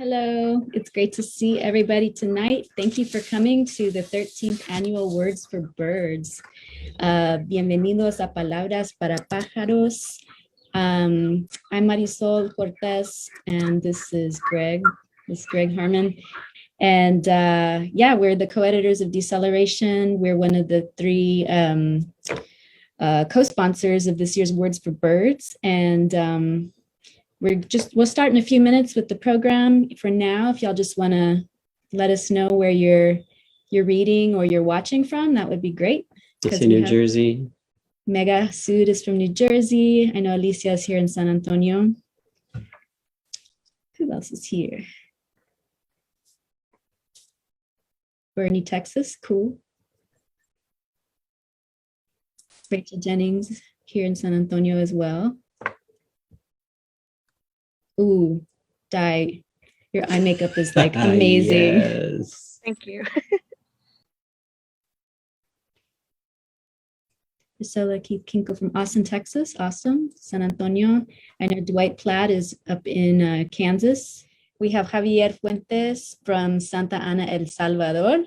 Hello, it's great to see everybody tonight. Thank you for coming to the 13th annual Words for Birds. Bienvenidos a Palabras para Pájaros. I'm Marisol Cortez, and this is Greg. This is Greg Harmon. And yeah, we're the co-editors of Deceleration. We're one of the three co-sponsors of this year's Words for Birds. And we'll start in a few minutes with the program. For now, if y'all just want to let us know where you're reading or you're watching from, that would be great. It's in New Jersey. Megha, Sood is from New Jersey. I know Alicia is here in San Antonio. Who else is here? Bernie, Texas, cool. Rachel Jennings here in San Antonio as well. Ooh, Di, your eye makeup is like amazing. Yes. Thank you. Priscilla Keith Kinkle from Austin, Texas. Awesome. San Antonio. I know Dwight Platt is up in Kansas. We have Javier Fuentes from Santa Ana, El Salvador.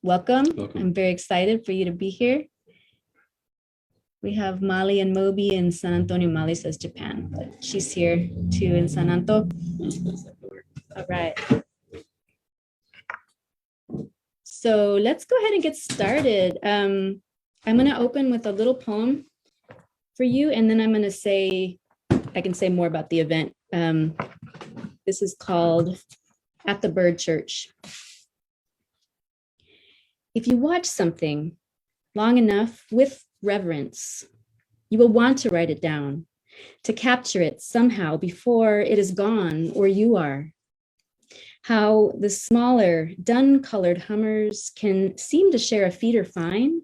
Welcome. I'm very excited for you to be here. We have Mali and Mobi in San Antonio. Mali says Japan, but she's here too in San Antonio. All right. So let's go ahead and get started. I'm going to open with a little poem for you, and then I'm going to say, I can say more about the event. This is called At the Bird Church. If you watch something long enough with reverence, you will want to write it down, to capture it somehow before it is gone or you are. How the smaller, dun-colored hummers can seem to share a feeder fine,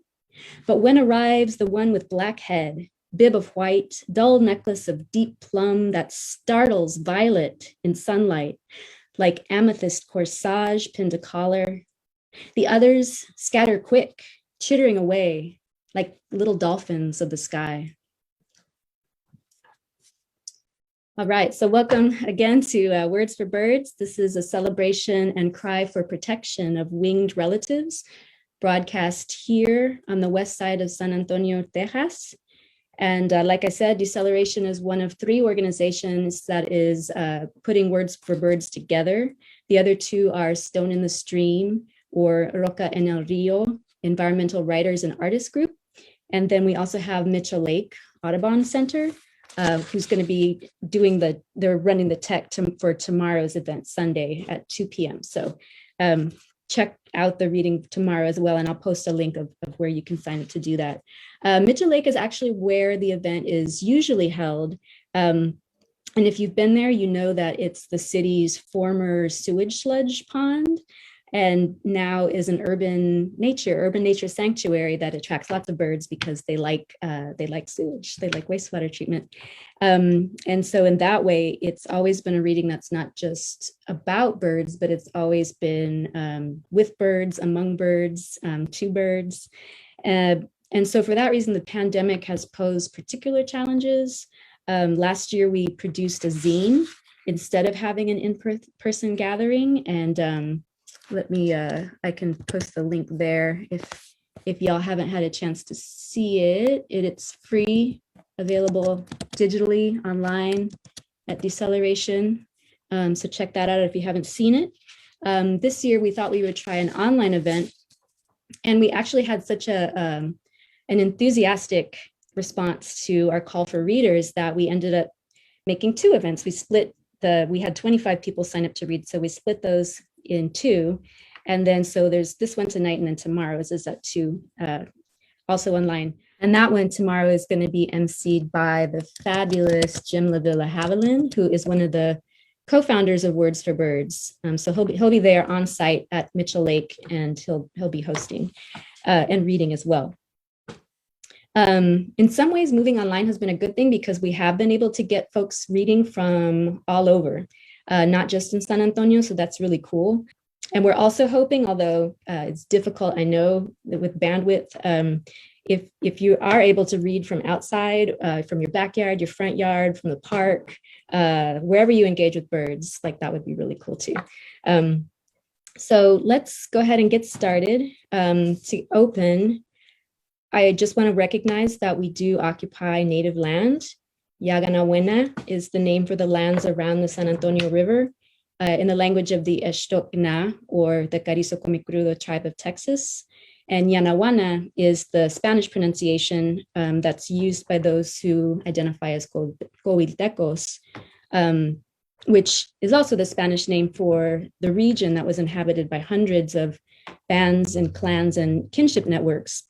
but when arrives the one with black head, bib of white, dull necklace of deep plum that startles violet in sunlight, like amethyst corsage pinned to collar, the others scatter quick, chittering away, like little dolphins of the sky. All right, so welcome again to Words for Birds. This is a celebration and cry for protection of winged relatives, broadcast here on the west side of San Antonio, Texas. And like I said, Deceleration is one of three organizations that is putting Words for Birds together. The other two are Stone in the Stream or Roca en el Rio, Environmental Writers and Artists Group. And then we also have Mitchell Lake Audubon Center, who's going to be doing they're running the tech for tomorrow's event, Sunday at 2 p.m. So check out the reading tomorrow as well, and I'll post a link of where you can sign up to do that. Mitchell Lake is actually where the event is usually held. And if you've been there, you know that it's the city's former sewage sludge pond, and now is an urban nature sanctuary that attracts lots of birds because they like sewage, they like wastewater treatment. And so in that way, it's always been a reading that's not just about birds, but it's always been with birds, among birds, to birds. And so for that reason, the pandemic has posed particular challenges. Last year, we produced a zine instead of having an in-person gathering, and let me, I can post the link there if y'all haven't had a chance to see it. It's free, available digitally online at Deceleration. So check that out if you haven't seen it. This year, we thought we would try an online event, and we actually had such an enthusiastic response to our call for readers that we ended up making two events. We had 25 people sign up to read, so we split those in two. And then so there's this one tonight, and then tomorrow's is at 2, also online. And that one tomorrow is going to be emceed by the fabulous Jim LaVilla Haviland, who is one of the co-founders of Words for Birds. So he'll be there on site at Mitchell Lake, and he'll be hosting and reading as well. In some ways, moving online has been a good thing because we have been able to get folks reading from all over, not just in San Antonio, so that's really cool. And we're also hoping, although it's difficult, I know, that with bandwidth, if you are able to read from outside, from your backyard, your front yard, from the park, wherever you engage with birds, like that would be really cool too. So let's go ahead and get started. To open, I just want to recognize that we do occupy native land. Yaganabuena is the name for the lands around the San Antonio River in the language of the Ixtocna, or the Carrizo Comicrudo tribe of Texas. And Yanahuana is the Spanish pronunciation that's used by those who identify as Coahuiltecos, which is also the Spanish name for the region that was inhabited by hundreds of bands and clans and kinship networks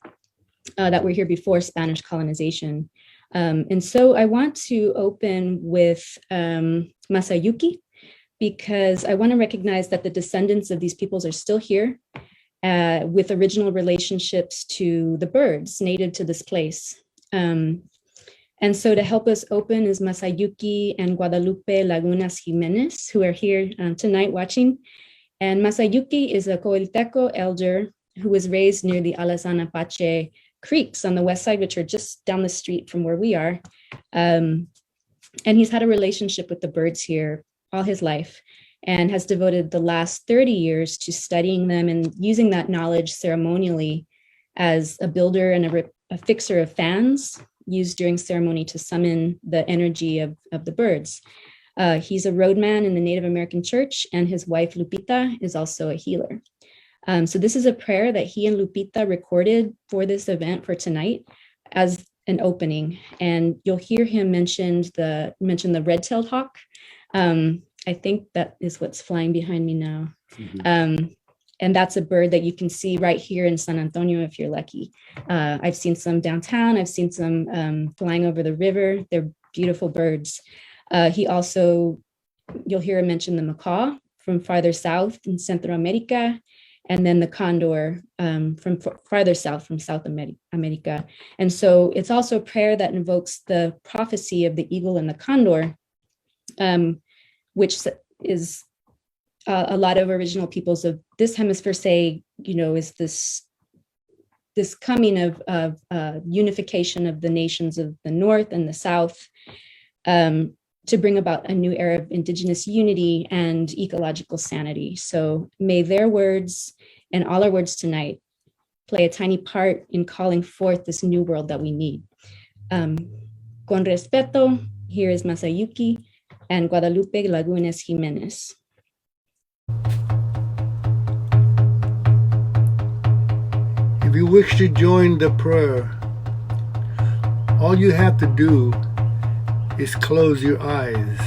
that were here before Spanish colonization. And so I want to open with Masauki, because I want to recognize that the descendants of these peoples are still here with original relationships to the birds native to this place. And so to help us open is Masauki and Guadalupe Lagunes Jimenez, who are here tonight watching. And Masauki is a Coahuilteco elder who was raised near the Alazan Apache creeks on the west side, which are just down the street from where we are. And he's had a relationship with the birds here all his life, and has devoted the last 30 years to studying them and using that knowledge ceremonially as a builder and a fixer of fans used during ceremony to summon the energy of the birds. He's a roadman in the Native American church, and his wife Lupita is also a healer. So this is a prayer that he and Lupita recorded for this event for tonight as an opening, and you'll hear him mention the red-tailed hawk. I think that is what's flying behind me now. Mm-hmm. And that's a bird that you can see right here in San Antonio if you're lucky. I've seen some downtown. I've seen some flying over the river. They're beautiful birds. You'll hear him mention the macaw from farther south in Central America, and then the condor from farther south from South America. And so it's also a prayer that invokes the prophecy of the eagle and the condor, which is a lot of original peoples of this hemisphere say, is this coming of unification of the nations of the North and the South to bring about a new era of indigenous unity and ecological sanity. So may their words and all our words tonight play a tiny part in calling forth this new world that we need. Con respeto, here is Masauki and Guadalupe Lagunes Jimenez. If you wish to join the prayer, all you have to do is close your eyes.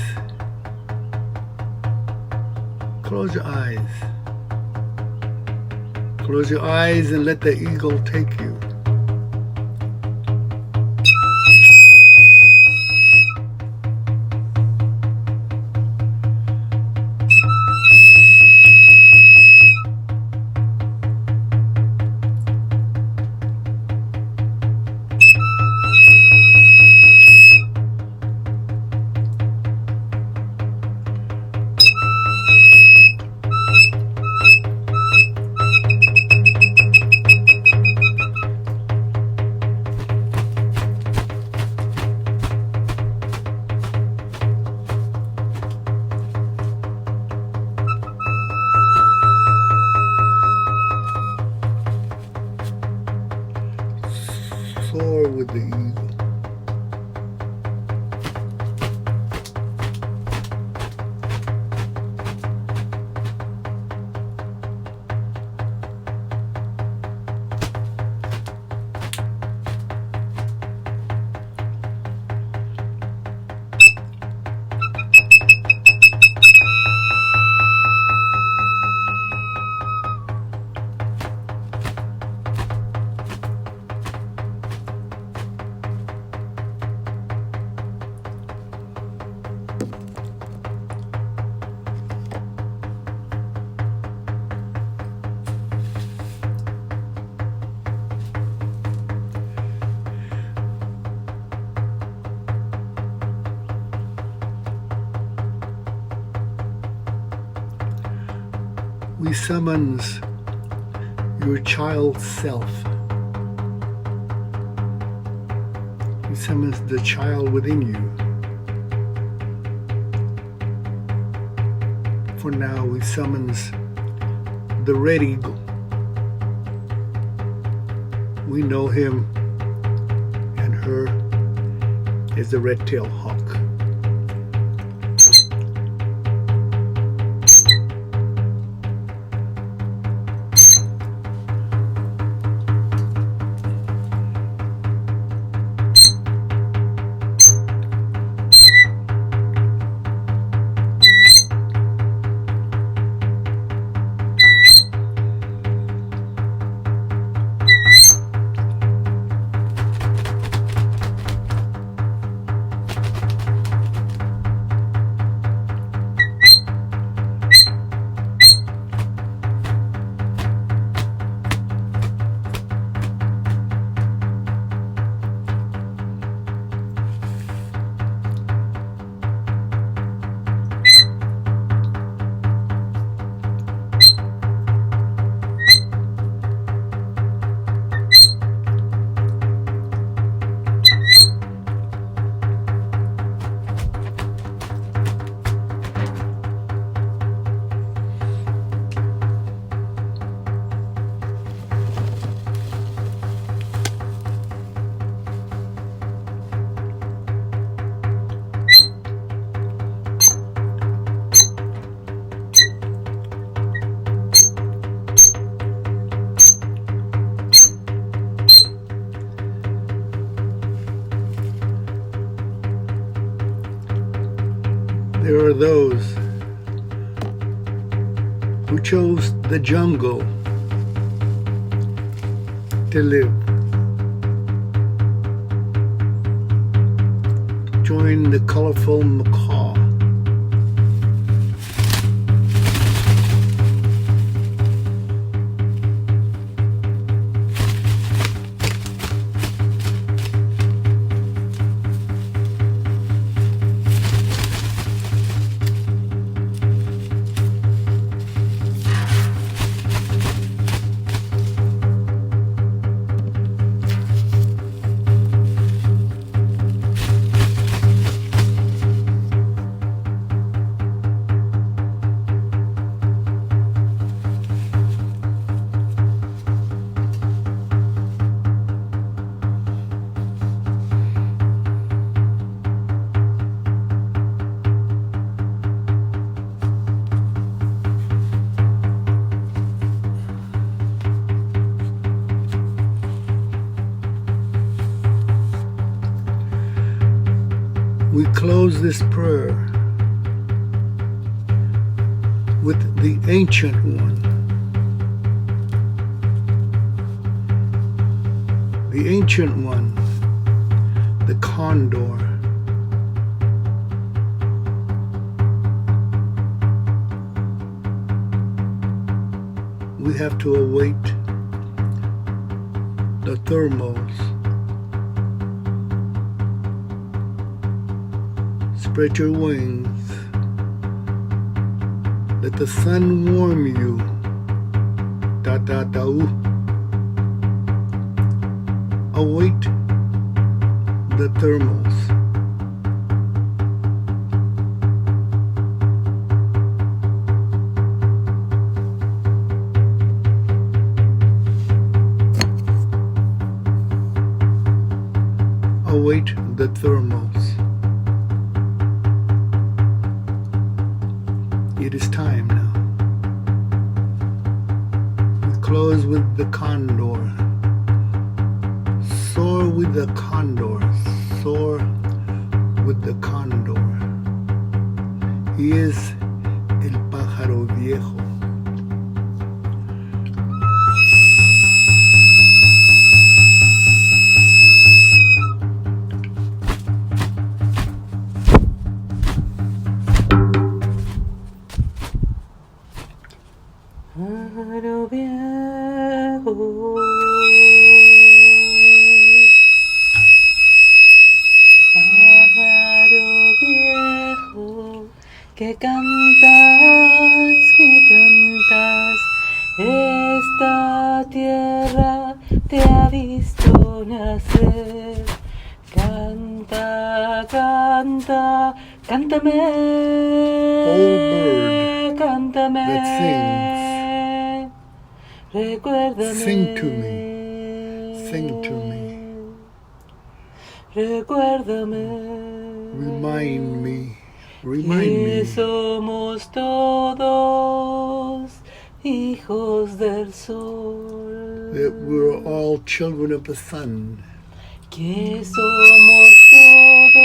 Close your eyes. Close your eyes and let the eagle take you. Soar with the eagle. We summons your child self. He summons the child within you. For now, he summons the red eagle. We know him and her as the red-tailed hawk. There are those who chose the jungle to live. Join the colorful macaw. We close this prayer with the Ancient One. The Ancient One, the Condor. We have to await the thermals. Spread your wings. Let the sun warm you. Da da da ooh. Await the thermals. Await the thermals. It is time now. We close with the condor. Soar with the condor. Soar with the condor. He is el pájaro viejo. Pájaro viejo, pájaro viejo, que cantas, esta tierra te ha visto nacer, Canta, canta, cántame. bird Cántame. that Recuérdame. Sing to me. Sing to me. Recuérdame. Remind me. Que Remind me somos todos hijos del sol. that we're all children of the sun. Que somos todos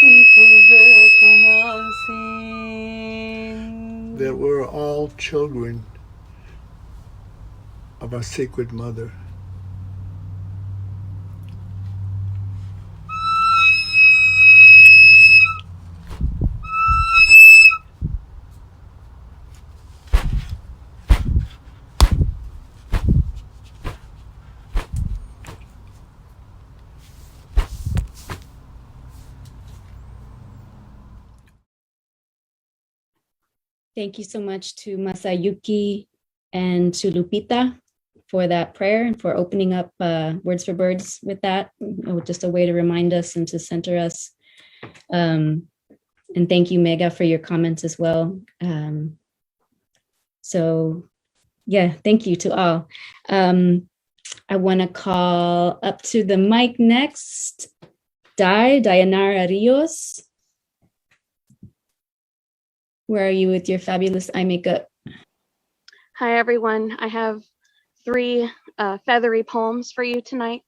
hijos de Tonantzin. That we're all children of our sacred mother. Thank you so much to Masauki and to Lupita for that prayer and for opening up Words for Birds with that. Just a way to remind us and to center us. And thank you, Megha, for your comments as well. So yeah, thank you to all. I want to call up to the mic next, Dyhanara Rios. Where are you with your fabulous eye makeup? Hi, everyone. I have 3 feathery poems for you tonight.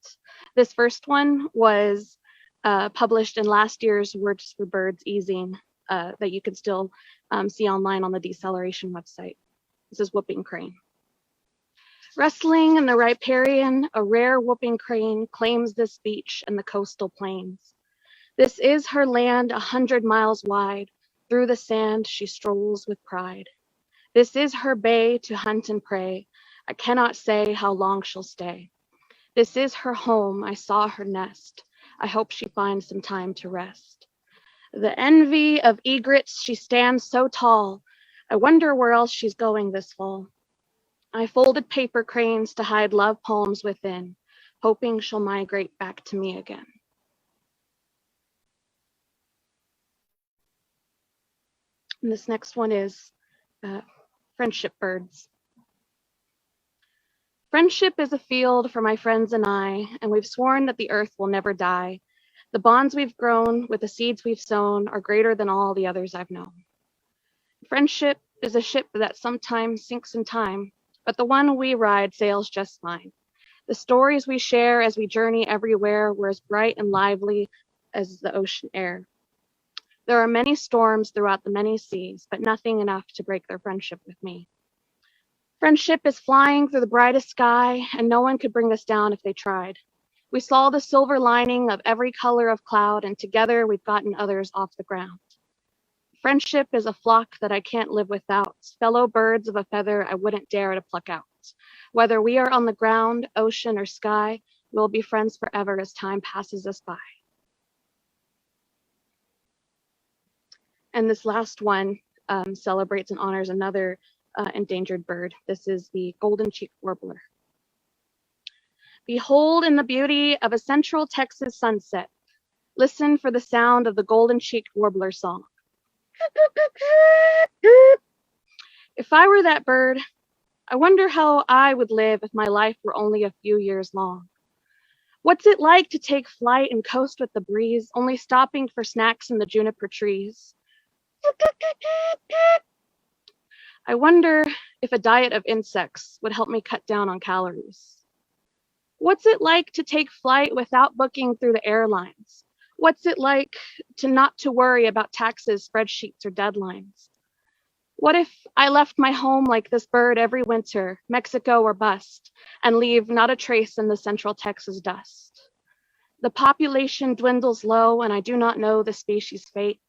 This first one was published in last year's Words for Birds e-zine that you can still see online on the Deceleration website. This is Whooping Crane. Wrestling in the riparian, a rare whooping crane claims this beach and the coastal plains. This is her land 100 miles wide. Through the sand she strolls with pride. This is her bay to hunt and prey. I cannot say how long she'll stay. This is her home, I saw her nest. I hope she finds some time to rest. The envy of egrets, she stands so tall. I wonder where else she's going this fall. I folded paper cranes to hide love poems within, hoping she'll migrate back to me again. And this next one is Friendship Birds. Friendship is a field for my friends and I, and we've sworn that the earth will never die. The bonds we've grown with the seeds we've sown are greater than all the others I've known. Friendship is a ship that sometimes sinks in time, but the one we ride sails just fine. The stories we share as we journey everywhere were as bright and lively as the ocean air. There are many storms throughout the many seas, but nothing enough to break their friendship with me. Friendship is flying through the brightest sky, and no one could bring us down if they tried. We saw the silver lining of every color of cloud, and together we've gotten others off the ground. Friendship is a flock that I can't live without, fellow birds of a feather I wouldn't dare to pluck out. Whether we are on the ground, ocean, or sky, we'll be friends forever as time passes us by. And this last one celebrates and honors another endangered bird. This is the golden-cheeked warbler. Behold in the beauty of a central Texas sunset. Listen for the sound of the golden-cheeked warbler song. If I were that bird, I wonder how I would live if my life were only a few years long. What's it like to take flight and coast with the breeze, only stopping for snacks in the juniper trees? I wonder if a diet of insects would help me cut down on calories. What's it like to take flight without booking through the airlines? What's it like to not to worry about taxes, spreadsheets, or deadlines? What if I left my home like this bird every winter, Mexico or bust, and leave not a trace in the central Texas dust? The population dwindles low, and I do not know the species' fate.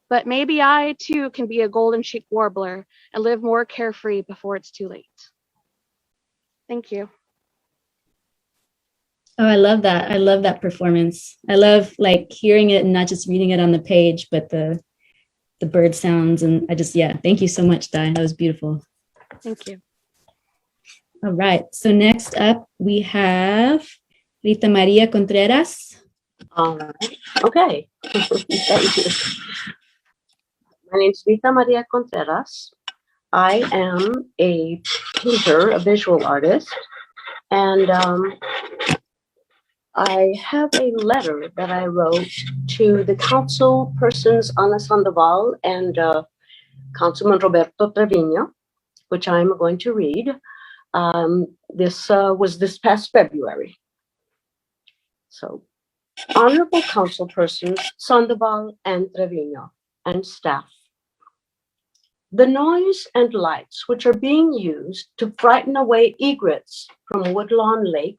But maybe I, too, can be a golden-cheeked warbler and live more carefree before it's too late. Thank you. Oh, I love that. I love that performance. I love like hearing it and not just reading it on the page, but the bird sounds. And thank you so much, Di. That was beautiful. Thank you. All right. So next up, we have RitaMaria Contreras. All right. Okay. Thank you. My name is RitaMaria Contreras. I am a painter, a visual artist, and I have a letter that I wrote to the council persons Ana Sandoval and Councilman Roberto Trevino, which I'm going to read. This was this past February. So, honorable council persons Sandoval and Trevino and staff. The noise and lights which are being used to frighten away egrets from Woodlawn Lake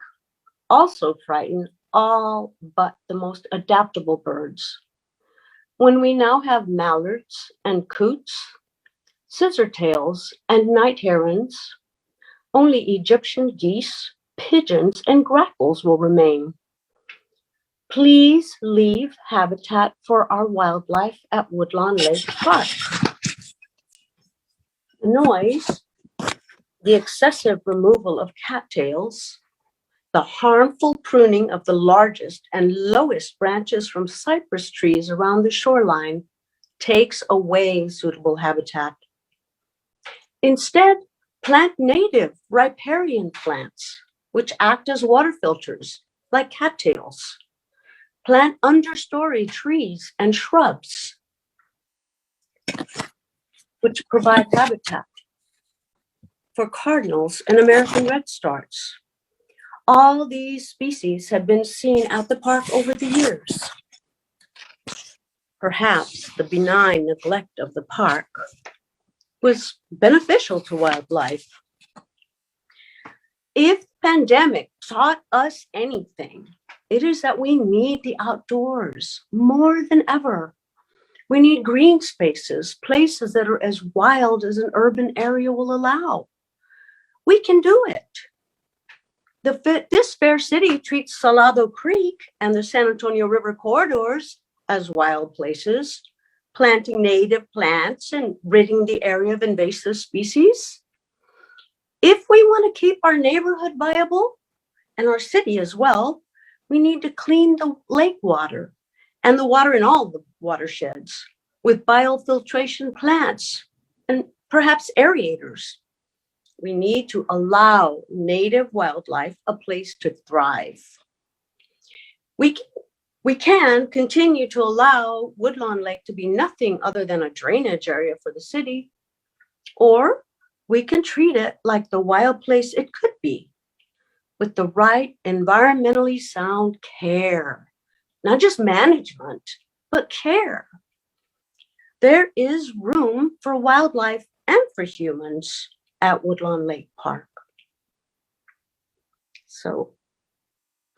also frighten all but the most adaptable birds. When we now have mallards and coots, scissortails and night herons, only Egyptian geese, pigeons, and grackles will remain. Please leave habitat for our wildlife at Woodlawn Lake Park. The noise, the excessive removal of cattails, the harmful pruning of the largest and lowest branches from cypress trees around the shoreline takes away suitable habitat. Instead, plant native riparian plants, which act as water filters, like cattails. Plant understory trees and shrubs, which provide habitat for cardinals and American redstarts. All these species have been seen at the park over the years. Perhaps the benign neglect of the park was beneficial to wildlife. If pandemic taught us anything, it is that we need the outdoors more than ever. We need green spaces, places that are as wild as an urban area will allow. We can do it. This fair city treats Salado Creek and the San Antonio River corridors as wild places, planting native plants and ridding the area of invasive species. If we want to keep our neighborhood viable and our city as well, we need to clean the lake water and the water in all the watersheds with biofiltration plants and perhaps aerators. We need to allow native wildlife a place to thrive. We can continue to allow Woodlawn Lake to be nothing other than a drainage area for the city, or we can treat it like the wild place it could be, with the right environmentally sound care, not just management, but care. There is room for wildlife and for humans at Woodlawn Lake Park. So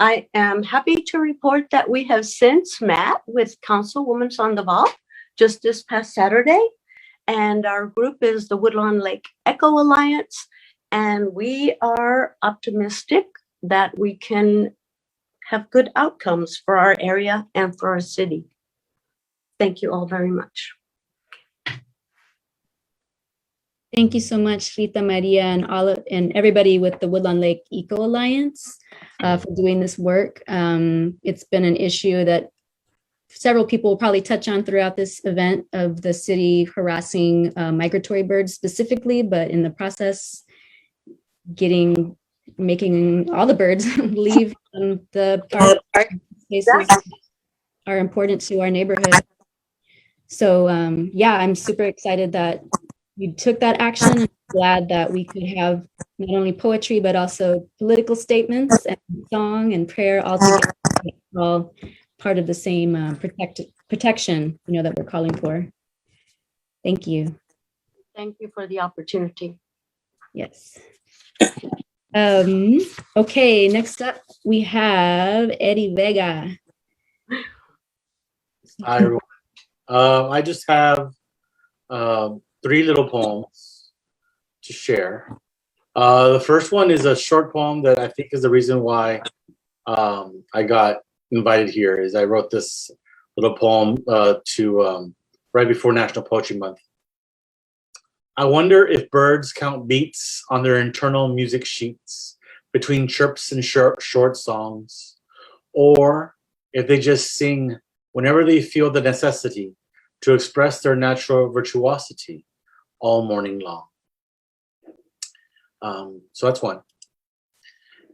I am happy to report that we have since met with Councilwoman Sandoval just this past Saturday, and our group is the Woodlawn Lake Eco Alliance, and we are optimistic that we can have good outcomes for our area and for our city. Thank you all very much. Thank you so much, RitaMaria, and everybody with the Woodlawn Lake Eco Alliance for doing this work. It's been an issue that several people will probably touch on throughout this event of the city harassing migratory birds specifically, but in the process, making all the birds leave the park spaces are important to our neighborhood. So yeah, I'm super excited that you took that action. I'm glad that we could have not only poetry, but also political statements and song and prayer all together, all part of the same protection, that we're calling for. Thank you. Thank you for the opportunity. Yes. Okay, next up we have Eddie Vega. Hi, everyone. I just have 3 little poems to share. The first one is a short poem that I think is the reason why I got invited here. Is I wrote this little poem to right before National Poetry Month. I wonder if birds count beats on their internal music sheets between chirps and short songs. or if they just sing whenever they feel the necessity to express their natural virtuosity all morning long. So that's one.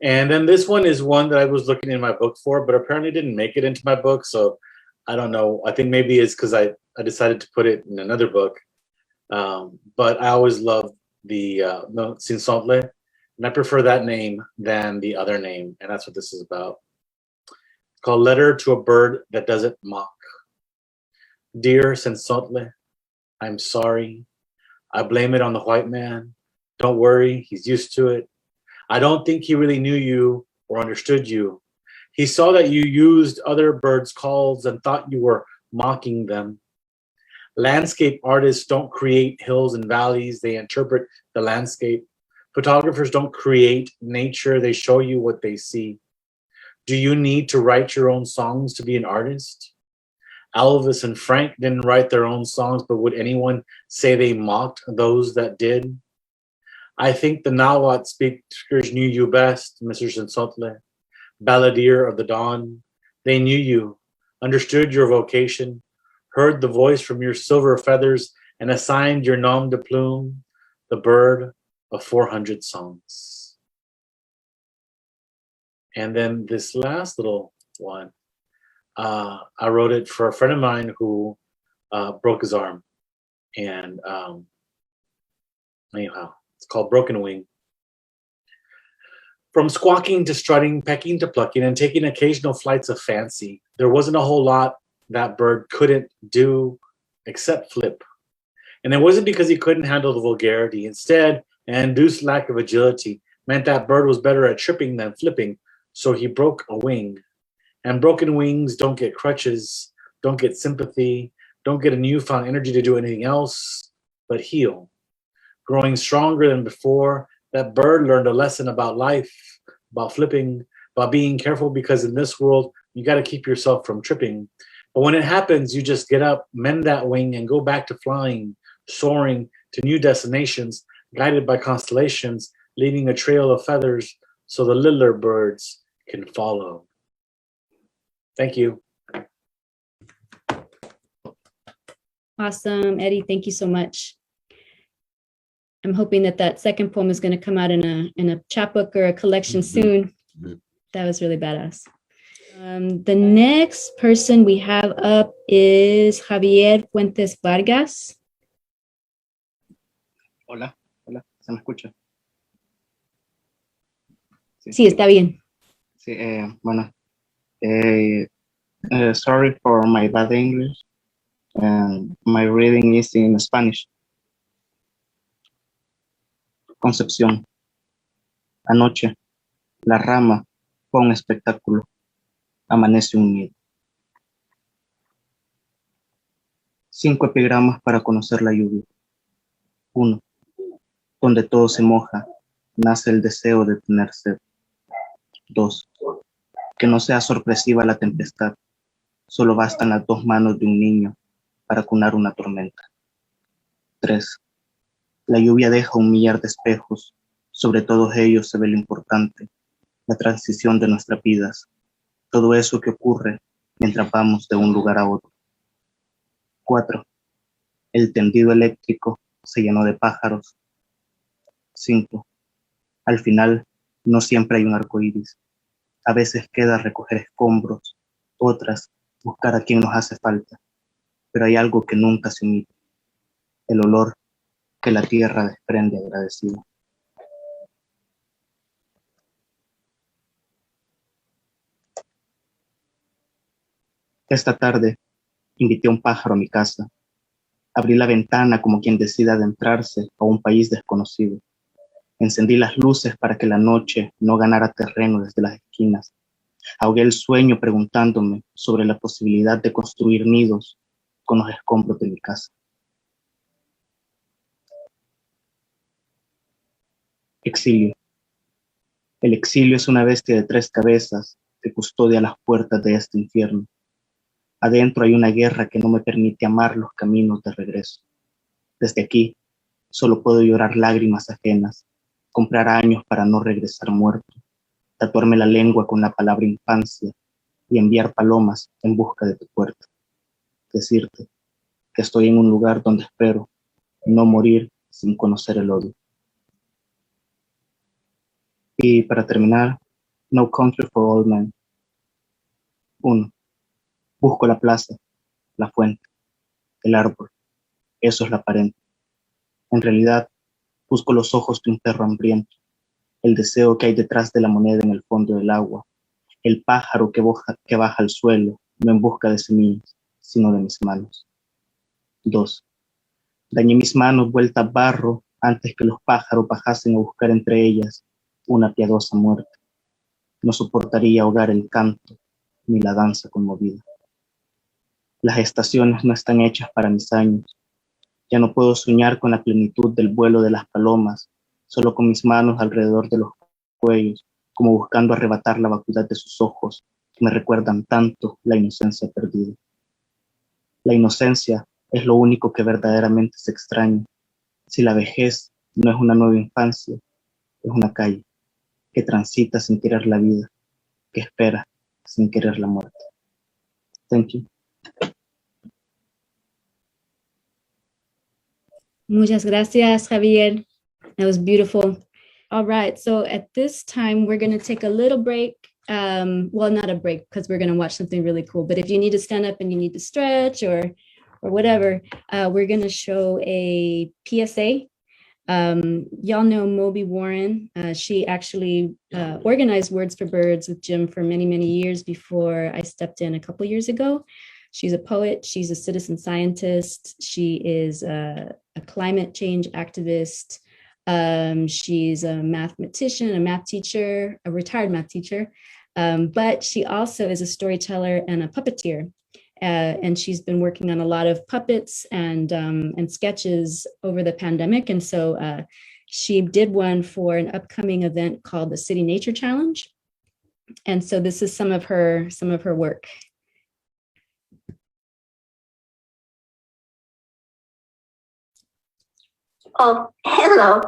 And then this one is one that I was looking in my book for, but apparently didn't make it into my book. So I don't know. I think maybe it's because I decided to put it in another book. But I always love the Sin Sontle, and I prefer that name than the other name. And that's what this is about. It's called Letter to a Bird That Doesn't Mock. Dear Sin Sontle, I'm sorry. I blame it on the white man. Don't worry, he's used to it. I don't think he really knew you or understood you. He saw that you used other birds' calls and thought you were mocking them. Landscape artists don't create hills and valleys, they interpret the landscape. Photographers don't create nature, they show you what they see. Do you need to write your own songs to be an artist? Elvis and Frank didn't write their own songs, but would anyone say they mocked those that did? I think the Nahuatl speakers knew you best, Mr. Sensotle, balladeer of the dawn. They knew you, understood your vocation, heard the voice from your silver feathers, and assigned your nom de plume, the bird of 400 songs. And then this last little one, I wrote it for a friend of mine who broke his arm. And anyhow, it's called Broken Wing. From squawking to strutting, pecking to plucking, and taking occasional flights of fancy, there wasn't a whole lot that bird couldn't do except flip. And it wasn't because he couldn't handle the vulgarity. Instead, an induced lack of agility meant that bird was better at tripping than flipping, so he broke a wing. And broken wings don't get crutches, don't get sympathy, don't get a newfound energy to do anything else but heal. Growing stronger than before, that bird learned a lesson about life, about flipping, about being careful, because in this world, you got to keep yourself from tripping. But when it happens, you just get up, mend that wing, and go back to flying, soaring to new destinations, guided by constellations, leaving a trail of feathers so the littler birds can follow. Thank you. Awesome, Eddie. Thank you so much. I'm hoping that that second poem is going to come out in a chapbook or a collection soon. That was really badass. The next person we have up is Javier Fuentes Vargas. Hola, ¿se me escucha? Sí, está bien. Sí, bueno, sorry for my bad English, and my reading is in Spanish. Concepción. Anoche, la rama fue un espectáculo. Amanece un nido. 5 epigramas para conocer la lluvia. 1. Donde todo se moja, nace el deseo de tener sed. 2. Que no sea sorpresiva la tempestad. Solo bastan las 2 manos de un niño para cunar una tormenta. 3. La lluvia deja un millar de espejos. Sobre todos ellos se ve lo importante, la transición de nuestras vidas. Todo eso que ocurre mientras vamos de un lugar a otro. 4. El tendido eléctrico se llenó de pájaros. 5. Al final, no siempre hay un arco iris. A veces queda recoger escombros, otras buscar a quien nos hace falta. Pero hay algo que nunca se omite: el olor que la tierra desprende agradecida. Esta tarde invité a un pájaro a mi casa. Abrí la ventana como quien decide adentrarse a un país desconocido. Encendí las luces para que la noche no ganara terreno desde las esquinas. Ahogué el sueño preguntándome sobre la posibilidad de construir nidos con los escombros de mi casa. Exilio. El exilio es una bestia de 3 cabezas que custodia las puertas de este infierno. Adentro hay una guerra que no me permite amar los caminos de regreso. Desde aquí, solo puedo llorar lágrimas ajenas, comprar años para no regresar muerto, tatuarme la lengua con la palabra infancia y enviar palomas en busca de tu puerta. Decirte que estoy en un lugar donde espero no morir sin conocer el odio. Y para terminar, No Country for Old Men. 1. Busco la plaza, la fuente, el árbol. Eso es lo aparente. En realidad, busco los ojos de un perro hambriento, el deseo que hay detrás de la moneda en el fondo del agua, el pájaro que baja al suelo, no en busca de semillas, sino de mis manos. 2. Dañé mis manos vueltas barro antes que los pájaros bajasen a buscar entre ellas una piadosa muerte. No soportaría ahogar el canto ni la danza conmovida. Las estaciones no están hechas para mis años. Ya no puedo soñar con la plenitud del vuelo de las palomas, solo con mis manos alrededor de los cuellos, como buscando arrebatar la vacuidad de sus ojos, que me recuerdan tanto la inocencia perdida. La inocencia es lo único que verdaderamente se extraña. Si la vejez no es una nueva infancia, es una calle que transita sin querer la vida, que espera sin querer la muerte. Thank you. Muchas gracias, Javier. That was beautiful. All right, so at this time, we're going to take a little break. Well, not a break, because we're going to watch something really cool. But if you need to stand up and you need to stretch or whatever, we're going to show a PSA. Y'all know Mobi Warren. She actually organized Words for Birds with Jim for many, many years before I stepped in a couple years ago. She's a poet. She's a citizen scientist. She is a climate change activist. She's a mathematician, a math teacher, a retired math teacher. But she also is a storyteller and a puppeteer. And she's been working on a lot of puppets and sketches over the pandemic. And so she did one for an upcoming event called the City Nature Challenge. And so this is some of her work. Oh, hello.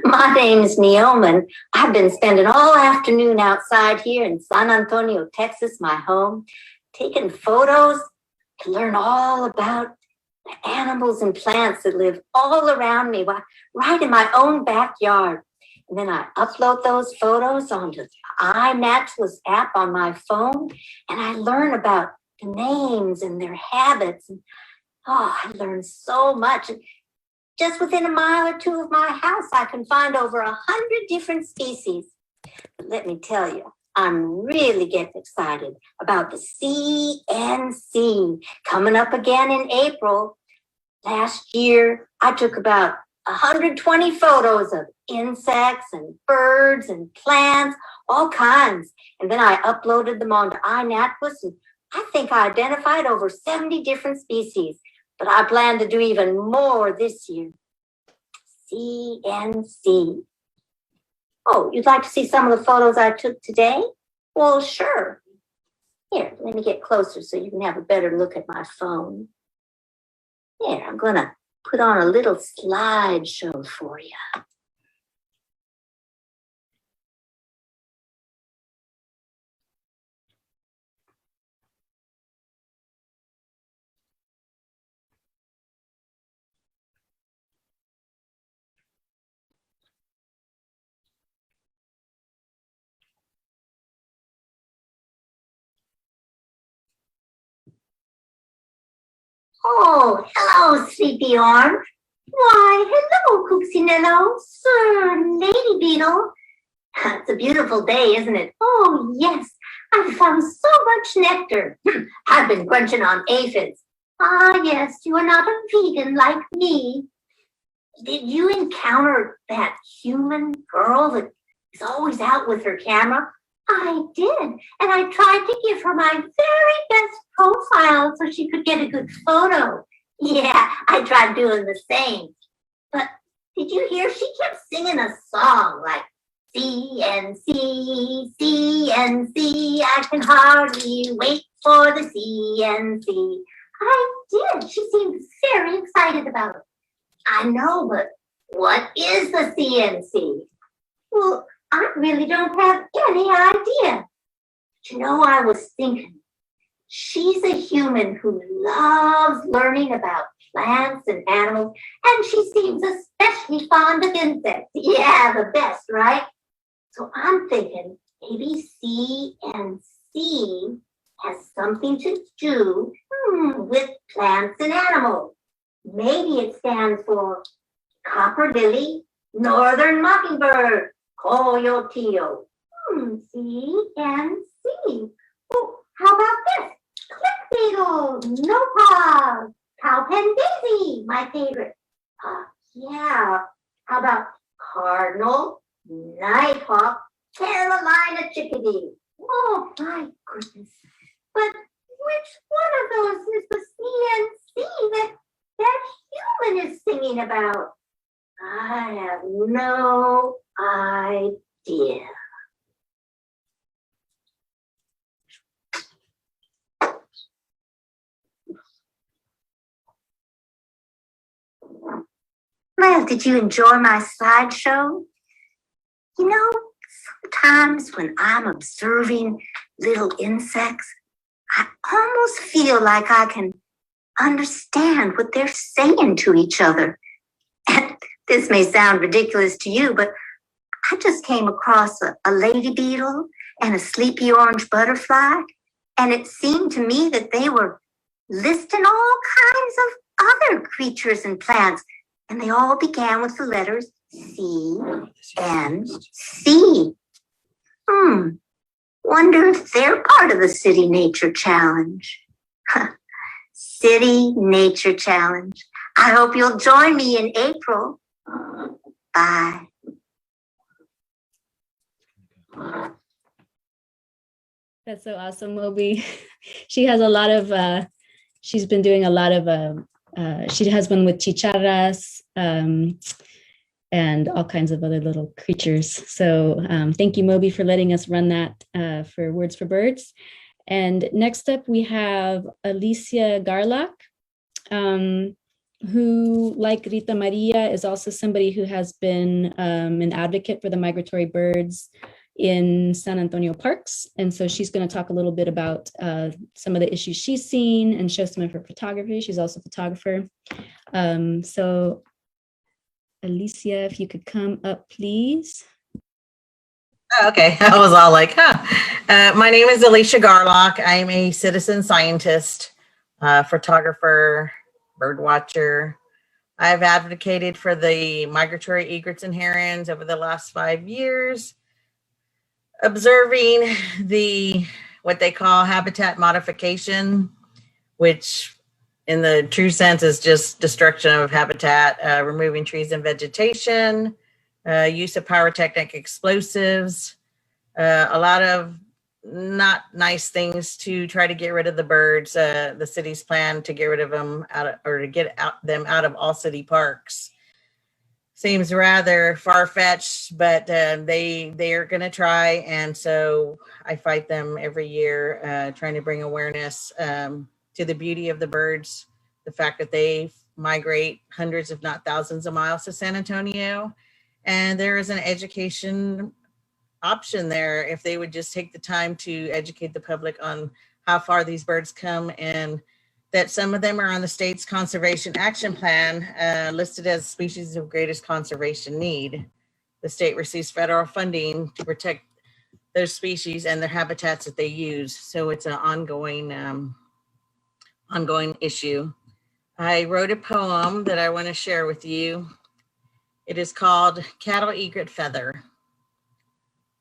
My name's Neoman. I've been spending all afternoon outside here in San Antonio, Texas, my home, taking photos to learn all about the animals and plants that live all around me, right in my own backyard. And then I upload those photos onto the iNaturalist app on my phone, and I learn about the names and their habits. And I learn so much. Just within a mile or two of my house, I can find over 100 different species. But let me tell you, I'm really getting excited about the CNC coming up again in April. Last year, I took about 120 photos of insects and birds and plants, all kinds. And then I uploaded them onto iNaturalist, and I think I identified over 70 different species. But I plan to do even more this year. CNC. Oh, you'd like to see some of the photos I took today? Well, sure. Here, let me get closer so you can have a better look at my phone. Here, I'm going to put on a little slideshow for you. Oh, hello, Sleepy Arm. Why, hello, Cooksynello, Sir Lady Beetle. It's a beautiful day, isn't it? Oh, yes, I've found so much nectar. I've been crunching on aphids. Ah, yes, you are not a vegan like me. Did you encounter that human girl that is always out with her camera? I did, and I tried to give her my very best profile so she could get a good photo. Yeah, I tried doing the same. But did you hear? She kept singing a song like, CNC, CNC, I can hardly wait for the CNC. I did. She seemed very excited about it. I know, but what is the CNC? Well, I really don't have any idea. But you know, I was thinking She's a human who loves learning about plants and animals, and she seems especially fond of insects. Yeah, the best, right? So I'm thinking maybe C and C has something to do with plants and animals. Maybe it stands for copper lily, northern mockingbird, coyoteo. C and C. Oh, how about this? Click beetle, nopal, cowpen daisy, my favorite. Yeah. How about cardinal, nighthawk, Carolina chickadee? Oh my goodness. But which one of those is the C and C that human is singing about? I have no idea. Well, did you enjoy my slideshow? You know, sometimes when I'm observing little insects, I almost feel like I can understand what they're saying to each other. And this may sound ridiculous to you, but I just came across a lady beetle and a sleepy orange butterfly, and it seemed to me that they were listing all kinds of other creatures and plants, and they all began with the letters C and C. Wonder if they're part of the City Nature Challenge. City Nature Challenge. I hope you'll join me in April. Bye. That's so awesome, Mobi. She has a lot of, she's been doing a lot of, she has one with chicharras and all kinds of other little creatures. So thank you, Mobi, for letting us run that for Words for Birds. And next up, we have Alicia Garlock, who, like RitaMaria, is also somebody who has been an advocate for the migratory birds in San Antonio parks. And so she's going to talk a little bit about some of the issues she's seen and show some of her photography. She's also a photographer. So Alicia, if you could come up, please. Okay, I was all like, my name is Alicia Garlock. I am a citizen scientist, photographer, bird watcher. I've advocated for the migratory egrets and herons over the last 5 years, observing what they call habitat modification, which in the true sense is just destruction of habitat, removing trees and vegetation, use of pyrotechnic explosives, a lot of not nice things to try to get rid of the birds. The city's plan to get rid of them to get them out of all city parks seems rather far-fetched, but they are going to try, and so I fight them every year, trying to bring awareness to the beauty of the birds, the fact that they migrate hundreds, if not thousands of miles to San Antonio. And there is an education option there if they would just take the time to educate the public on how far these birds come, and that some of them are on the state's conservation action plan, listed as species of greatest conservation need. The state receives federal funding to protect those species and their habitats that they use. So it's an ongoing issue. I wrote a poem that I want to share with you. It is called Cattle Egret Feather.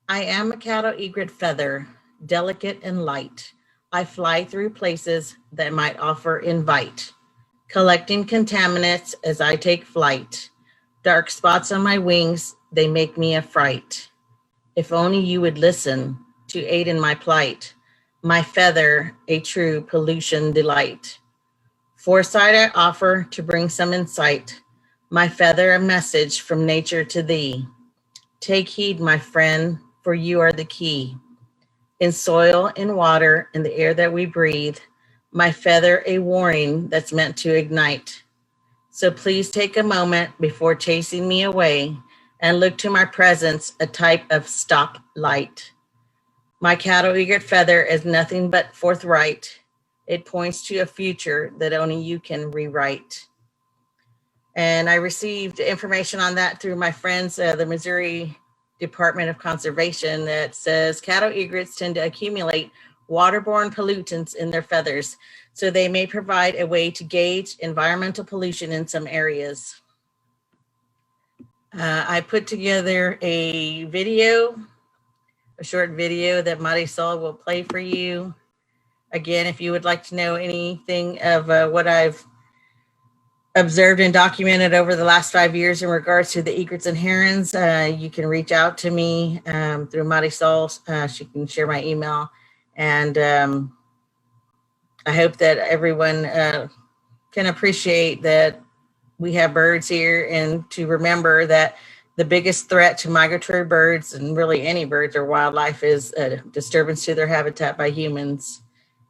I am a cattle egret feather, delicate and light. I fly through places that might offer invite, collecting contaminants as I take flight. Dark spots on my wings, they make me a fright. If only you would listen to aid in my plight, my feather, a true pollution delight. Foresight I offer to bring some insight, my feather a message from nature to thee. Take heed, my friend, for you are the key. In soil, in water, in the air that we breathe, my feather a warning that's meant to ignite. So please take a moment before chasing me away and look to my presence, a type of stop light. My cattle egret feather is nothing but forthright. It points to a future that only you can rewrite. And I received information on that through my friends, the Missouri Department of Conservation, that says cattle egrets tend to accumulate waterborne pollutants in their feathers, so they may provide a way to gauge environmental pollution in some areas. I put together a short video that Marisol will play for you. Again, if you would like to know anything of what I've observed and documented over the last 5 years in regards to the egrets and herons, you can reach out to me through Marisol. She can share my email. And I hope that everyone can appreciate that we have birds here, and to remember that the biggest threat to migratory birds, and really any birds or wildlife, is a disturbance to their habitat by humans.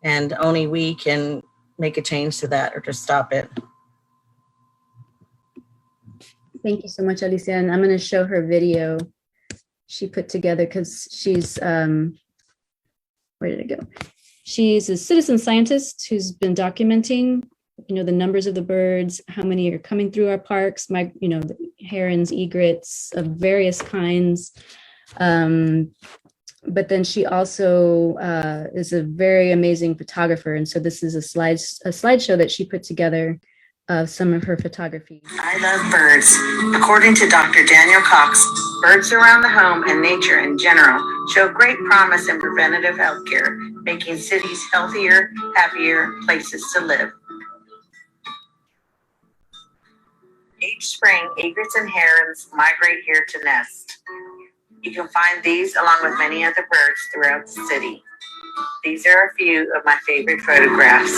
And only we can make a change to that or to stop it. Thank you so much, Alicia. And I'm going to show her video she put together because she's, where did it go? She's a citizen scientist who's been documenting, the numbers of the birds, how many are coming through our parks, the herons, egrets of various kinds. But then she also is a very amazing photographer. And so this is a slideshow that she put together of some of her photography. I love birds. According to Dr. Daniel Cox, birds around the home and nature in general show great promise in preventative health care, making cities healthier, happier places to live. Each spring, egrets and herons migrate here to nest. You can find these along with many other birds throughout the city. These are a few of my favorite photographs.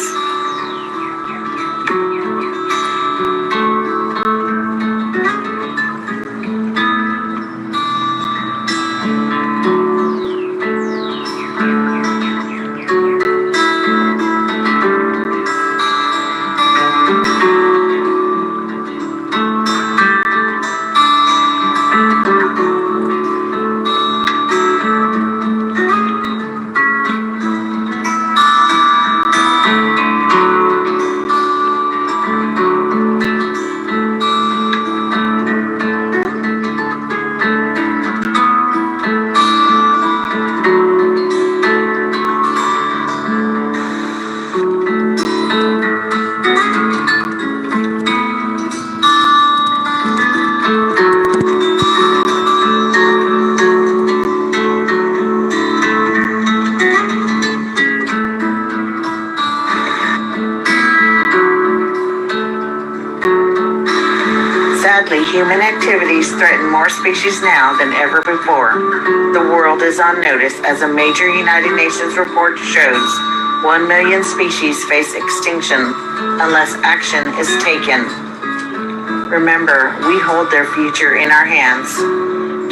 Human activities threaten more species now than ever before. The world is on notice as a major United Nations report shows 1 million species face extinction unless action is taken. Remember, we hold their future in our hands.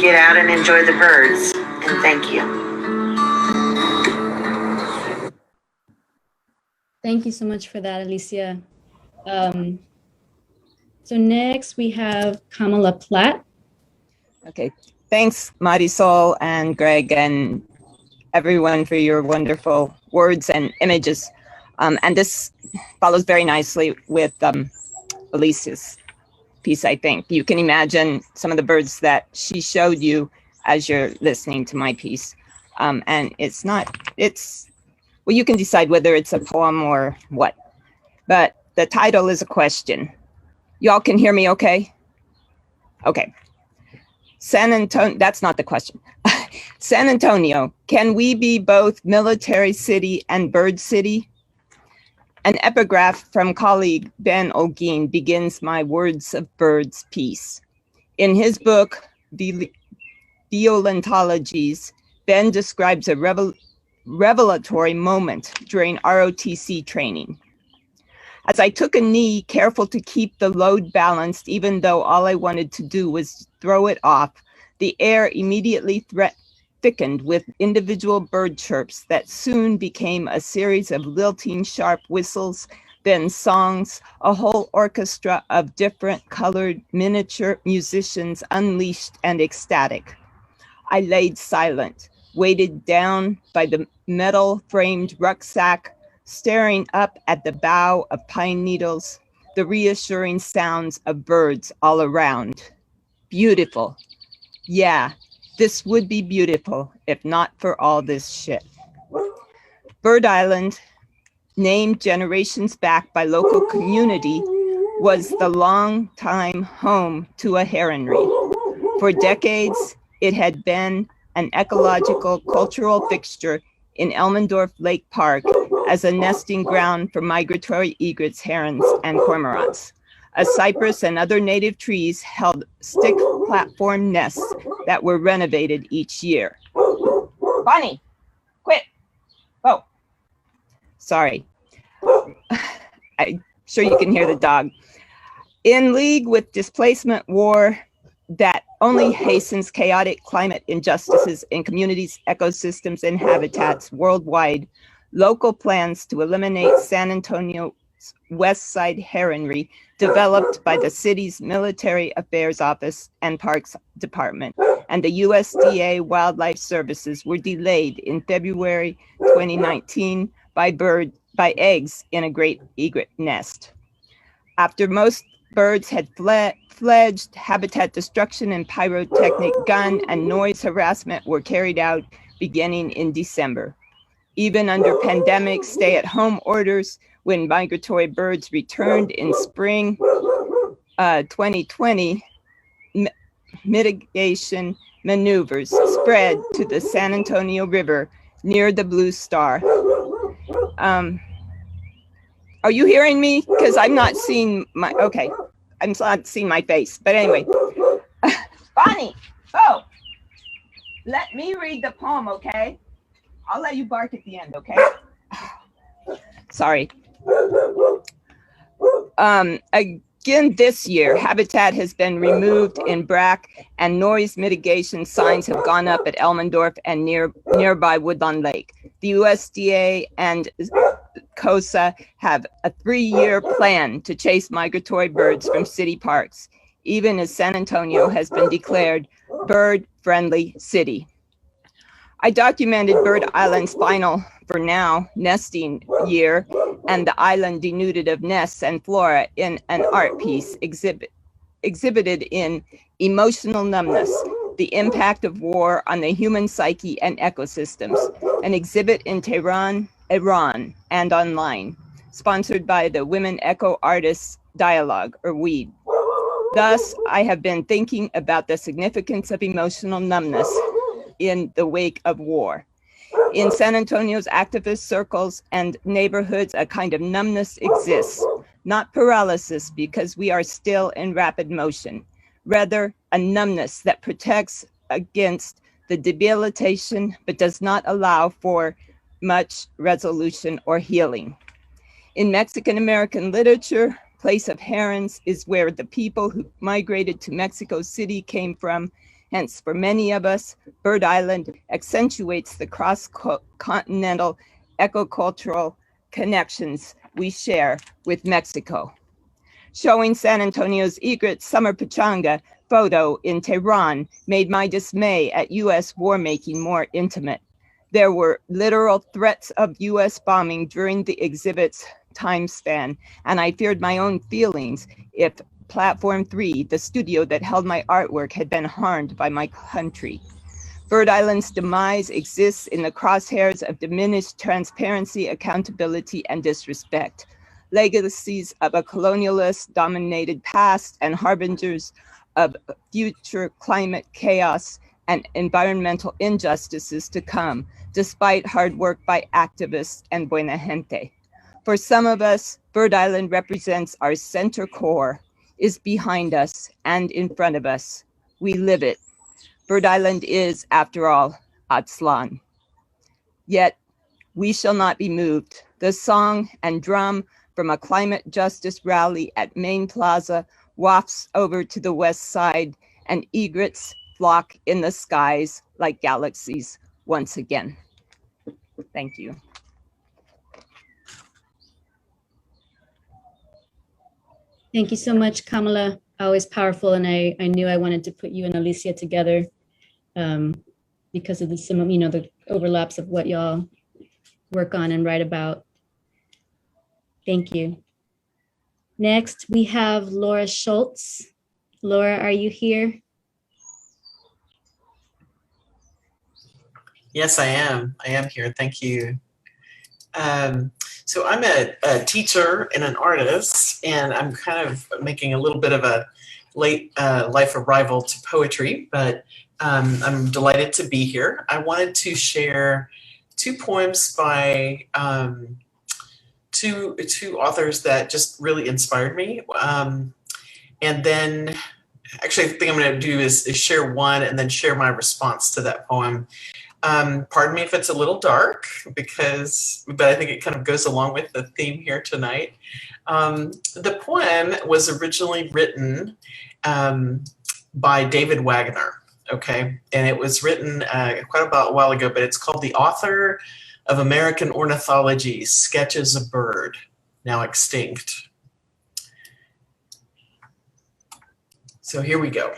Get out and enjoy the birds, and thank you. Thank you so much for that, Alicia. So next we have Kamala Platt. Okay, thanks Marisol and Greg and everyone for your wonderful words and images. And this follows very nicely with Alicia's piece, I think. You can imagine some of the birds that she showed you as you're listening to my piece. And well, you can decide whether it's a poem or what, but the title is a question. Y'all can hear me okay? Okay. San Antonio, that's not the question. San Antonio, can we be both military city and bird city? An epigraph from colleague Ben Olguin begins my Words of Birds piece. In his book, Violentologies, Ben describes a revelatory moment during ROTC training. As I took a knee, careful to keep the load balanced, even though all I wanted to do was throw it off, the air immediately thickened with individual bird chirps that soon became a series of lilting sharp whistles, then songs, a whole orchestra of different colored miniature musicians unleashed and ecstatic. I laid silent, weighted down by the metal-framed rucksack, staring up at the bough of pine needles, the reassuring sounds of birds all around. Beautiful. Yeah, this would be beautiful if not for all this shit. Bird Island, named generations back by local community, was the long-time home to a heronry. For decades, it had been an ecological cultural fixture in Elmendorf Lake Park as a nesting ground for migratory egrets, herons, and cormorants. A cypress and other native trees held stick platform nests that were renovated each year. Bonnie, quit. Oh, sorry. I'm sure you can hear the dog. In league with displacement war that only hastens chaotic climate injustices in communities, ecosystems, and habitats worldwide, local plans to eliminate San Antonio's West Side heronry developed by the city's Military Affairs Office and Parks Department and the USDA Wildlife Services were delayed in February 2019 by eggs in a great egret nest. After most birds had fledged, habitat destruction and pyrotechnic gun and noise harassment were carried out beginning in December. Even under pandemic stay-at-home orders, when migratory birds returned in spring 2020, mitigation maneuvers spread to the San Antonio River near the Blue Star. Are you hearing me? Because I'm not seeing my, okay, I'm not seeing my face, but anyway. Bonnie, oh, let me read the poem, okay? I'll let you bark at the end, okay? Sorry. Again this year, habitat has been removed in Brack and noise mitigation signs have gone up at Elmendorf and nearby Woodlawn Lake. The USDA and COSA have a 3-year plan to chase migratory birds from city parks, even as San Antonio has been declared bird-friendly city. I documented Bird Island's final, for now, nesting year and the island denuded of nests and flora in an art piece exhibited in Emotional Numbness, the Impact of War on the Human Psyche and Ecosystems, an exhibit in Tehran, Iran, and online, sponsored by the Women Eco Artists Dialogue, or WEED. Thus, I have been thinking about the significance of emotional numbness in the wake of war. In San Antonio's activist circles and neighborhoods, a kind of numbness exists, not paralysis because we are still in rapid motion, rather a numbness that protects against the debilitation but does not allow for much resolution or healing. In Mexican-American literature, Place of Herons is where the people who migrated to Mexico City came from. Hence, for many of us, Bird Island accentuates the cross-continental ecocultural connections we share with Mexico. Showing San Antonio's egret summer pachanga photo in Tehran made my dismay at U.S. war-making more intimate. There were literal threats of U.S. bombing during the exhibit's time span, and I feared my own feelings if Platform 3, the studio that held my artwork, had been harmed by my country. Bird Island's demise exists in the crosshairs of diminished transparency, accountability, and disrespect, legacies of a colonialist-dominated past and harbingers of future climate chaos and environmental injustices to come, despite hard work by activists and buena gente. For some of us, Bird Island represents our center core, is behind us and in front of us. We live it. Bird Island is, after all, Aztlan. Yet, we shall not be moved. The song and drum from a climate justice rally at Main Plaza wafts over to the west side, and egrets flock in the skies like galaxies once again. Thank you. Thank you so much, Kamala. Always powerful, and I knew I wanted to put you and Alicia together because of the the overlaps of what y'all work on and write about. Thank you. Next, we have Laura Schultz. Laura, are you here? Yes, I am. I am here. Thank you. So I'm a teacher and an artist, and I'm kind of making a little bit of a late life arrival to poetry, but I'm delighted to be here. I wanted to share two poems by two authors that just really inspired me. And then, actually, the thing I'm going to do is share one and then share my response to that poem. Pardon me if it's a little dark, but I think it kind of goes along with the theme here tonight. The poem was originally written by David Wagner, okay? And it was written quite a while ago, but it's called The Author of American Ornithology, Sketches of Bird, Now Extinct. So here we go.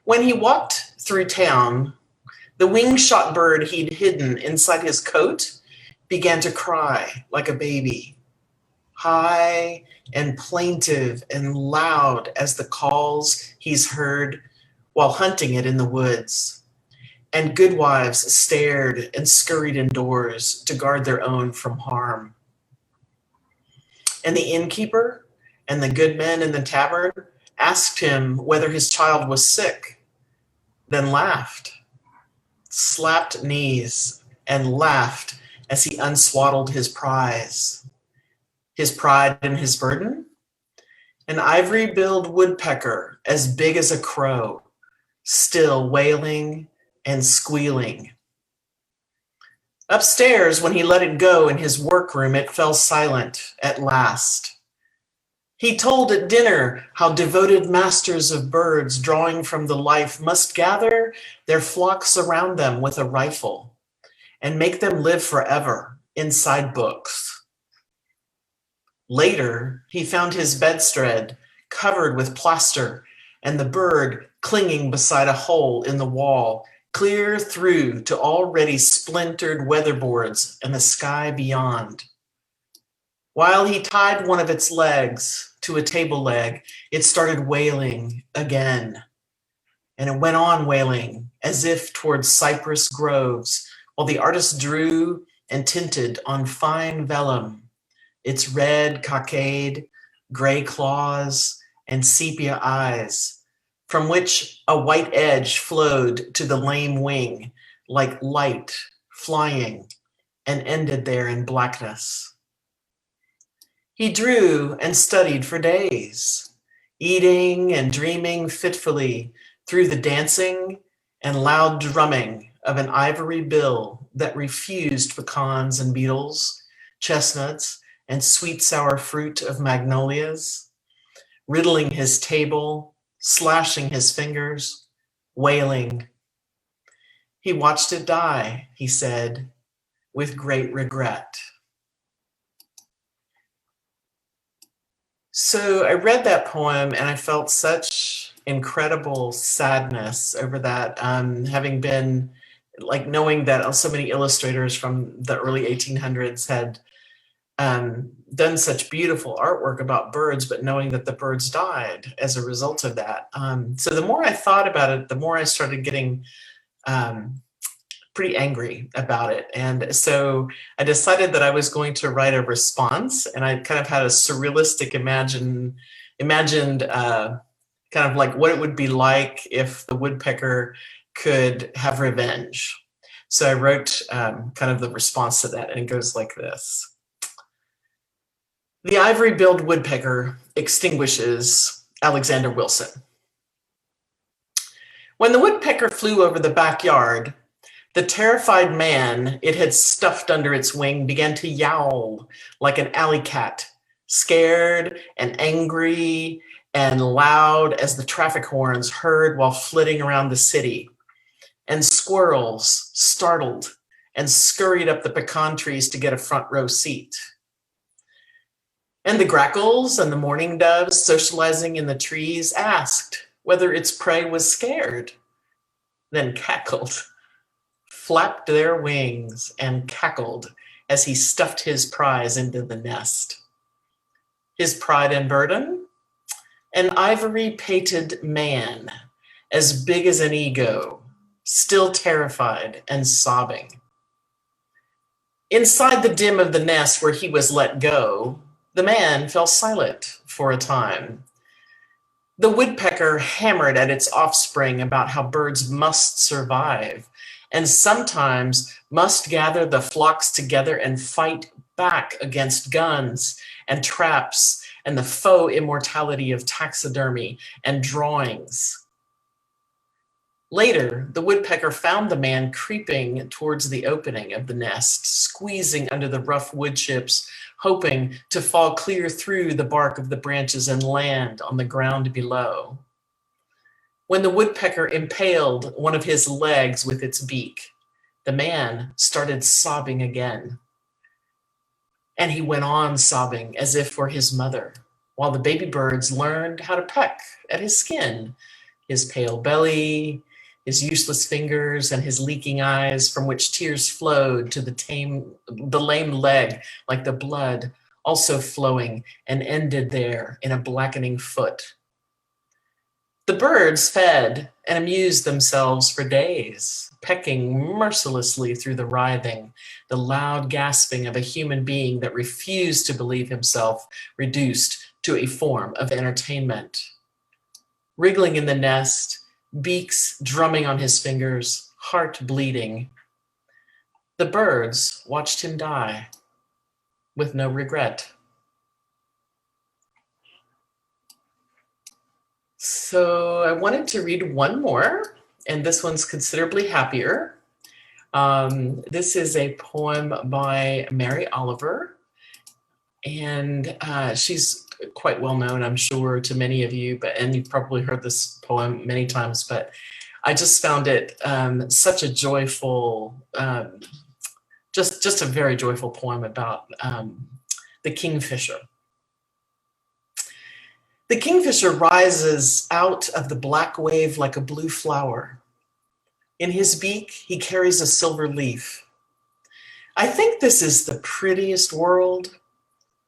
When he walked through town, the wing-shot bird he'd hidden inside his coat began to cry like a baby, high and plaintive and loud as the calls he's heard while hunting it in the woods. And goodwives stared and scurried indoors to guard their own from harm. And the innkeeper and the good men in the tavern asked him whether his child was sick, then laughed, slapped knees, and laughed as he unswaddled his prize. His pride and his burden? An ivory-billed woodpecker as big as a crow, still wailing and squealing. Upstairs, when he let it go in his workroom, it fell silent at last. He told at dinner how devoted masters of birds drawing from the life must gather their flocks around them with a rifle and make them live forever inside books. Later, he found his bedstead covered with plaster and the bird clinging beside a hole in the wall, clear through to already splintered weatherboards and the sky beyond. While he tied one of its legs to a table leg, it started wailing again. And it went on wailing as if towards cypress groves, while the artist drew and tinted on fine vellum its red cockade, gray claws, and sepia eyes, from which a white edge flowed to the lame wing like light flying and ended there in blackness. He drew and studied for days, eating and dreaming fitfully through the dancing and loud drumming of an ivory bill that refused pecans and beetles, chestnuts, and sweet sour fruit of magnolias, riddling his table, slashing his fingers, wailing. He watched it die, he said, with great regret. So I read that poem and I felt such incredible sadness over that, having been, like, knowing that so many illustrators from the early 1800s had done such beautiful artwork about birds, but knowing that the birds died as a result of that. So the more I thought about it, the more I started getting pretty angry about it. And so I decided that I was going to write a response, and I kind of had a surrealistic imagined kind of like what it would be like if the woodpecker could have revenge. So I wrote kind of the response to that, and it goes like this. The ivory-billed woodpecker extinguishes Alexander Wilson. When the woodpecker flew over the backyard, the terrified man it had stuffed under its wing began to yowl like an alley cat, scared and angry and loud as the traffic horns heard while flitting around the city. And squirrels, startled, and scurried up the pecan trees to get a front row seat. And the grackles and the mourning doves socializing in the trees asked whether its prey was scared, then cackled, flapped their wings and cackled as he stuffed his prize into the nest. His pride and burden? An ivory-pated man, as big as an ego, still terrified and sobbing. Inside the dim of the nest where he was let go, the man fell silent for a time. The woodpecker hammered at its offspring about how birds must survive and sometimes must gather the flocks together and fight back against guns and traps and the faux immortality of taxidermy and drawings. Later, the woodpecker found the man creeping towards the opening of the nest, squeezing under the rough wood chips, hoping to fall clear through the bark of the branches and land on the ground below. When the woodpecker impaled one of his legs with its beak, the man started sobbing again. And he went on sobbing as if for his mother, while the baby birds learned how to peck at his skin, his pale belly, his useless fingers, and his leaking eyes from which tears flowed to the lame leg like the blood also flowing and ended there in a blackening foot. The birds fed and amused themselves for days, pecking mercilessly through the writhing, the loud gasping of a human being that refused to believe himself reduced to a form of entertainment. Wriggling in the nest, beaks drumming on his fingers, heart bleeding. The birds watched him die with no regret. So I wanted to read one more, and this one's considerably happier. This is a poem by Mary Oliver, and she's quite well known, I'm sure, to many of you, and you've probably heard this poem many times, but I just found it such a joyful, just a very joyful poem about the kingfisher. The kingfisher rises out of the black wave like a blue flower. In his beak, he carries a silver leaf. I think this is the prettiest world.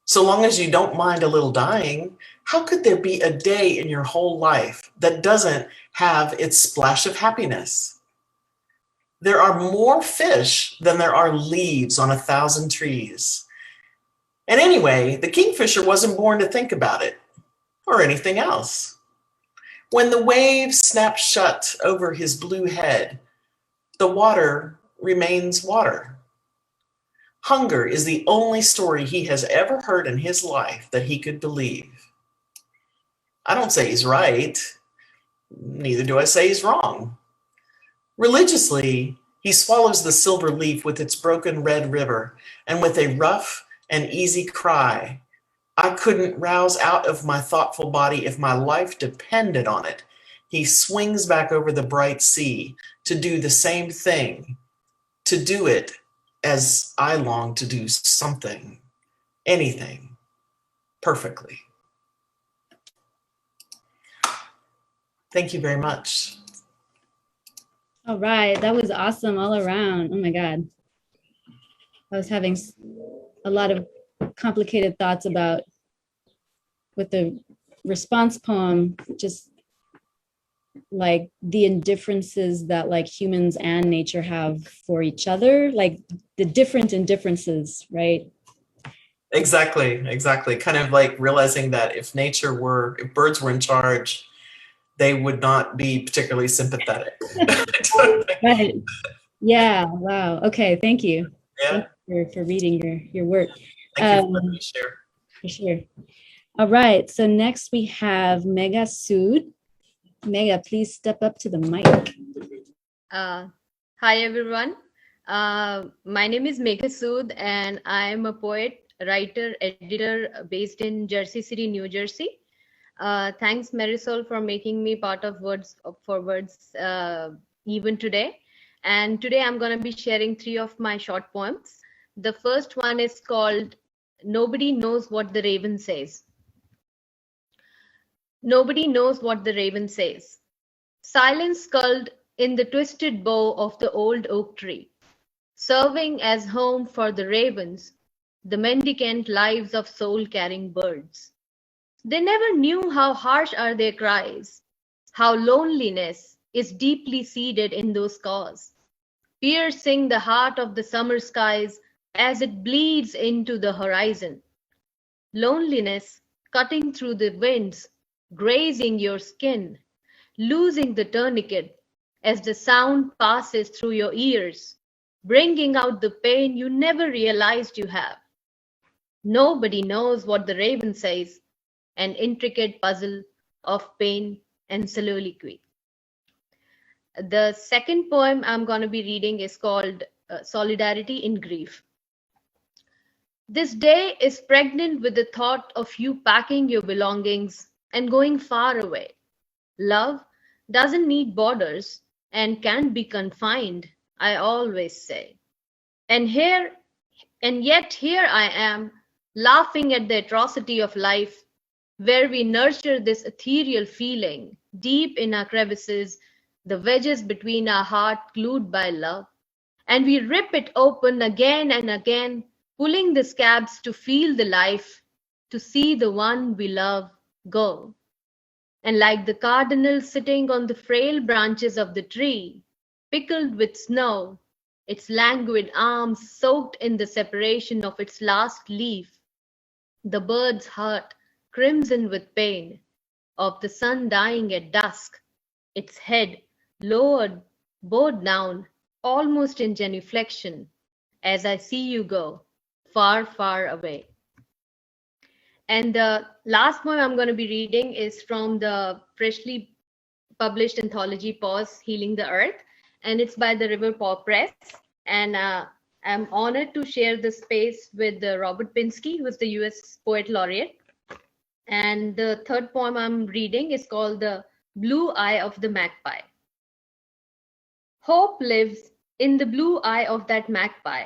So long as you don't mind a little dying, how could there be a day in your whole life that doesn't have its splash of happiness? There are more fish than there are leaves on 1,000 trees. And anyway, the kingfisher wasn't born to think about it or anything else. When the waves snap shut over his blue head, the water remains water. Hunger is the only story he has ever heard in his life that he could believe. I don't say he's right. Neither do I say he's wrong. Religiously, he swallows the silver leaf with its broken red river, and with a rough and easy cry, I couldn't rouse out of my thoughtful body if my life depended on it, he swings back over the bright sea to do the same thing, to do it as I long to do something, anything, perfectly. Thank you very much. All right, that was awesome all around. Oh my God. I was having a lot of complicated thoughts about with the response poem, just like the indifferences that like humans and nature have for each other, like the different indifferences, right? Exactly. Kind of like realizing that if birds were in charge, they would not be particularly sympathetic. Right. Yeah. Wow. Okay. Thank you. Yeah. Thank you for reading your work. Thank you for letting me share. For sure. All right. So next we have Megha Sood. Megha, please step up to the mic. Hi, everyone. My name is Megha Sood, and I'm a poet, writer, editor based in Jersey City, New Jersey. Thanks, Marisol, for making me part of Words for Words even today. And today I'm going to be sharing 3 of my short poems. The first one is called Nobody Knows What the Raven Says. Nobody knows what the raven says. Silence culled in the twisted bow of the old oak tree. serving as home for the ravens, the mendicant lives of soul-carrying birds. They never knew how harsh are their cries, how loneliness is deeply seated in those caws, piercing the heart of the summer skies as it bleeds into the horizon. Loneliness cutting through the winds, grazing your skin, losing the tourniquet as the sound passes through your ears, bringing out the pain you never realized you have. Nobody knows what the raven says, an intricate puzzle of pain and soliloquy. The second poem I'm going to be reading is called Solidarity in Grief. This day is pregnant with the thought of you packing your belongings and going far away. Love doesn't need borders and can't be confined, I always say. And yet here I am, laughing at the atrocity of life, where we nurture this ethereal feeling deep in our crevices, the wedges between our heart glued by love, and we rip it open again and again, pulling the scabs to feel the life, to see the one we love go. And like the cardinal sitting on the frail branches of the tree, pickled with snow, its languid arms soaked in the separation of its last leaf, the bird's heart crimson with pain of the sun dying at dusk, its head lowered, bowed down, almost in genuflection, as I see you go, far, far away. And the last poem I'm going to be reading is from the freshly published anthology Pause, Healing the Earth, and it's by the River Paw Press. And I'm honored to share the space with Robert Pinsky, who is the US Poet Laureate. And the third poem I'm reading is called The Blue Eye of the Magpie. Hope lives in the blue eye of that magpie.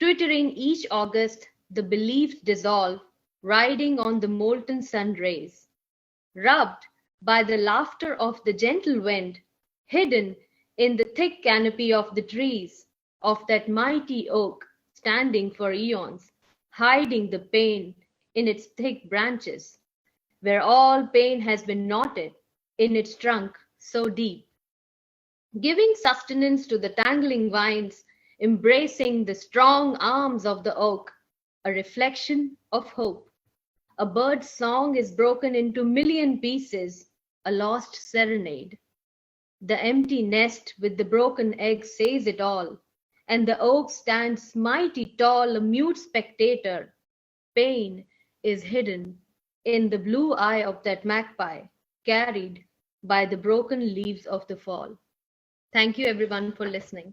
Twittering each August, the beliefs dissolve, riding on the molten sun rays. Rubbed by the laughter of the gentle wind, hidden in the thick canopy of the trees, of that mighty oak standing for eons, hiding the pain in its thick branches, where all pain has been knotted in its trunk so deep. Giving sustenance to the tangling vines, embracing the strong arms of the oak, a reflection of hope. A bird's song is broken into million pieces, a lost serenade. The empty nest with the broken egg says it all, and the oak stands mighty tall, a mute spectator. Pain is hidden in the blue eye of that magpie, carried by the broken leaves of the fall. Thank you everyone for listening.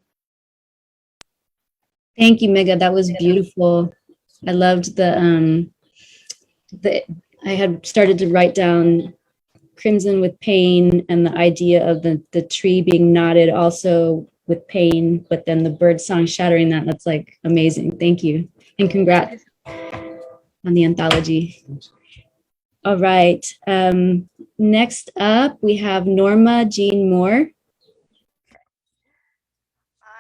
Thank you, Megha. That was beautiful. I loved the I had started to write down crimson with pain and the idea of the tree being knotted also with pain, but then the bird song shattering that. That's like amazing. Thank you. And congrats on the anthology. All right. Next up, we have Norma Jean Moore.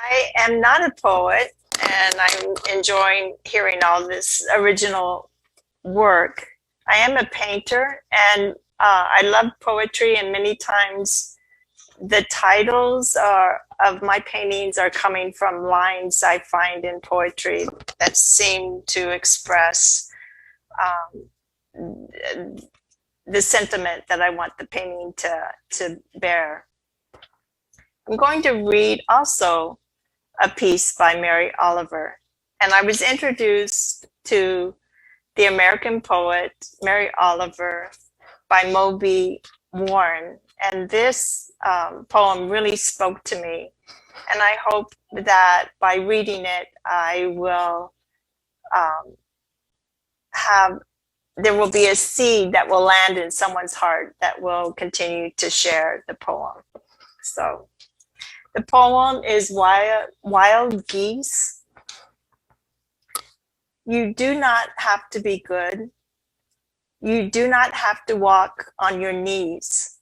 I am not a poet, and I'm enjoying hearing all this original work. I am a painter, and I love poetry, and many times the titles of my paintings are coming from lines I find in poetry that seem to express the sentiment that I want the painting to bear. I'm going to read also a piece by Mary Oliver, and I was introduced to the American poet Mary Oliver by Mobi Warren, and this poem really spoke to me, and I hope that by reading it I will there will be a seed that will land in someone's heart that will continue to share the poem. So the poem is Wild Geese. You do not have to be good. You do not have to walk on your knees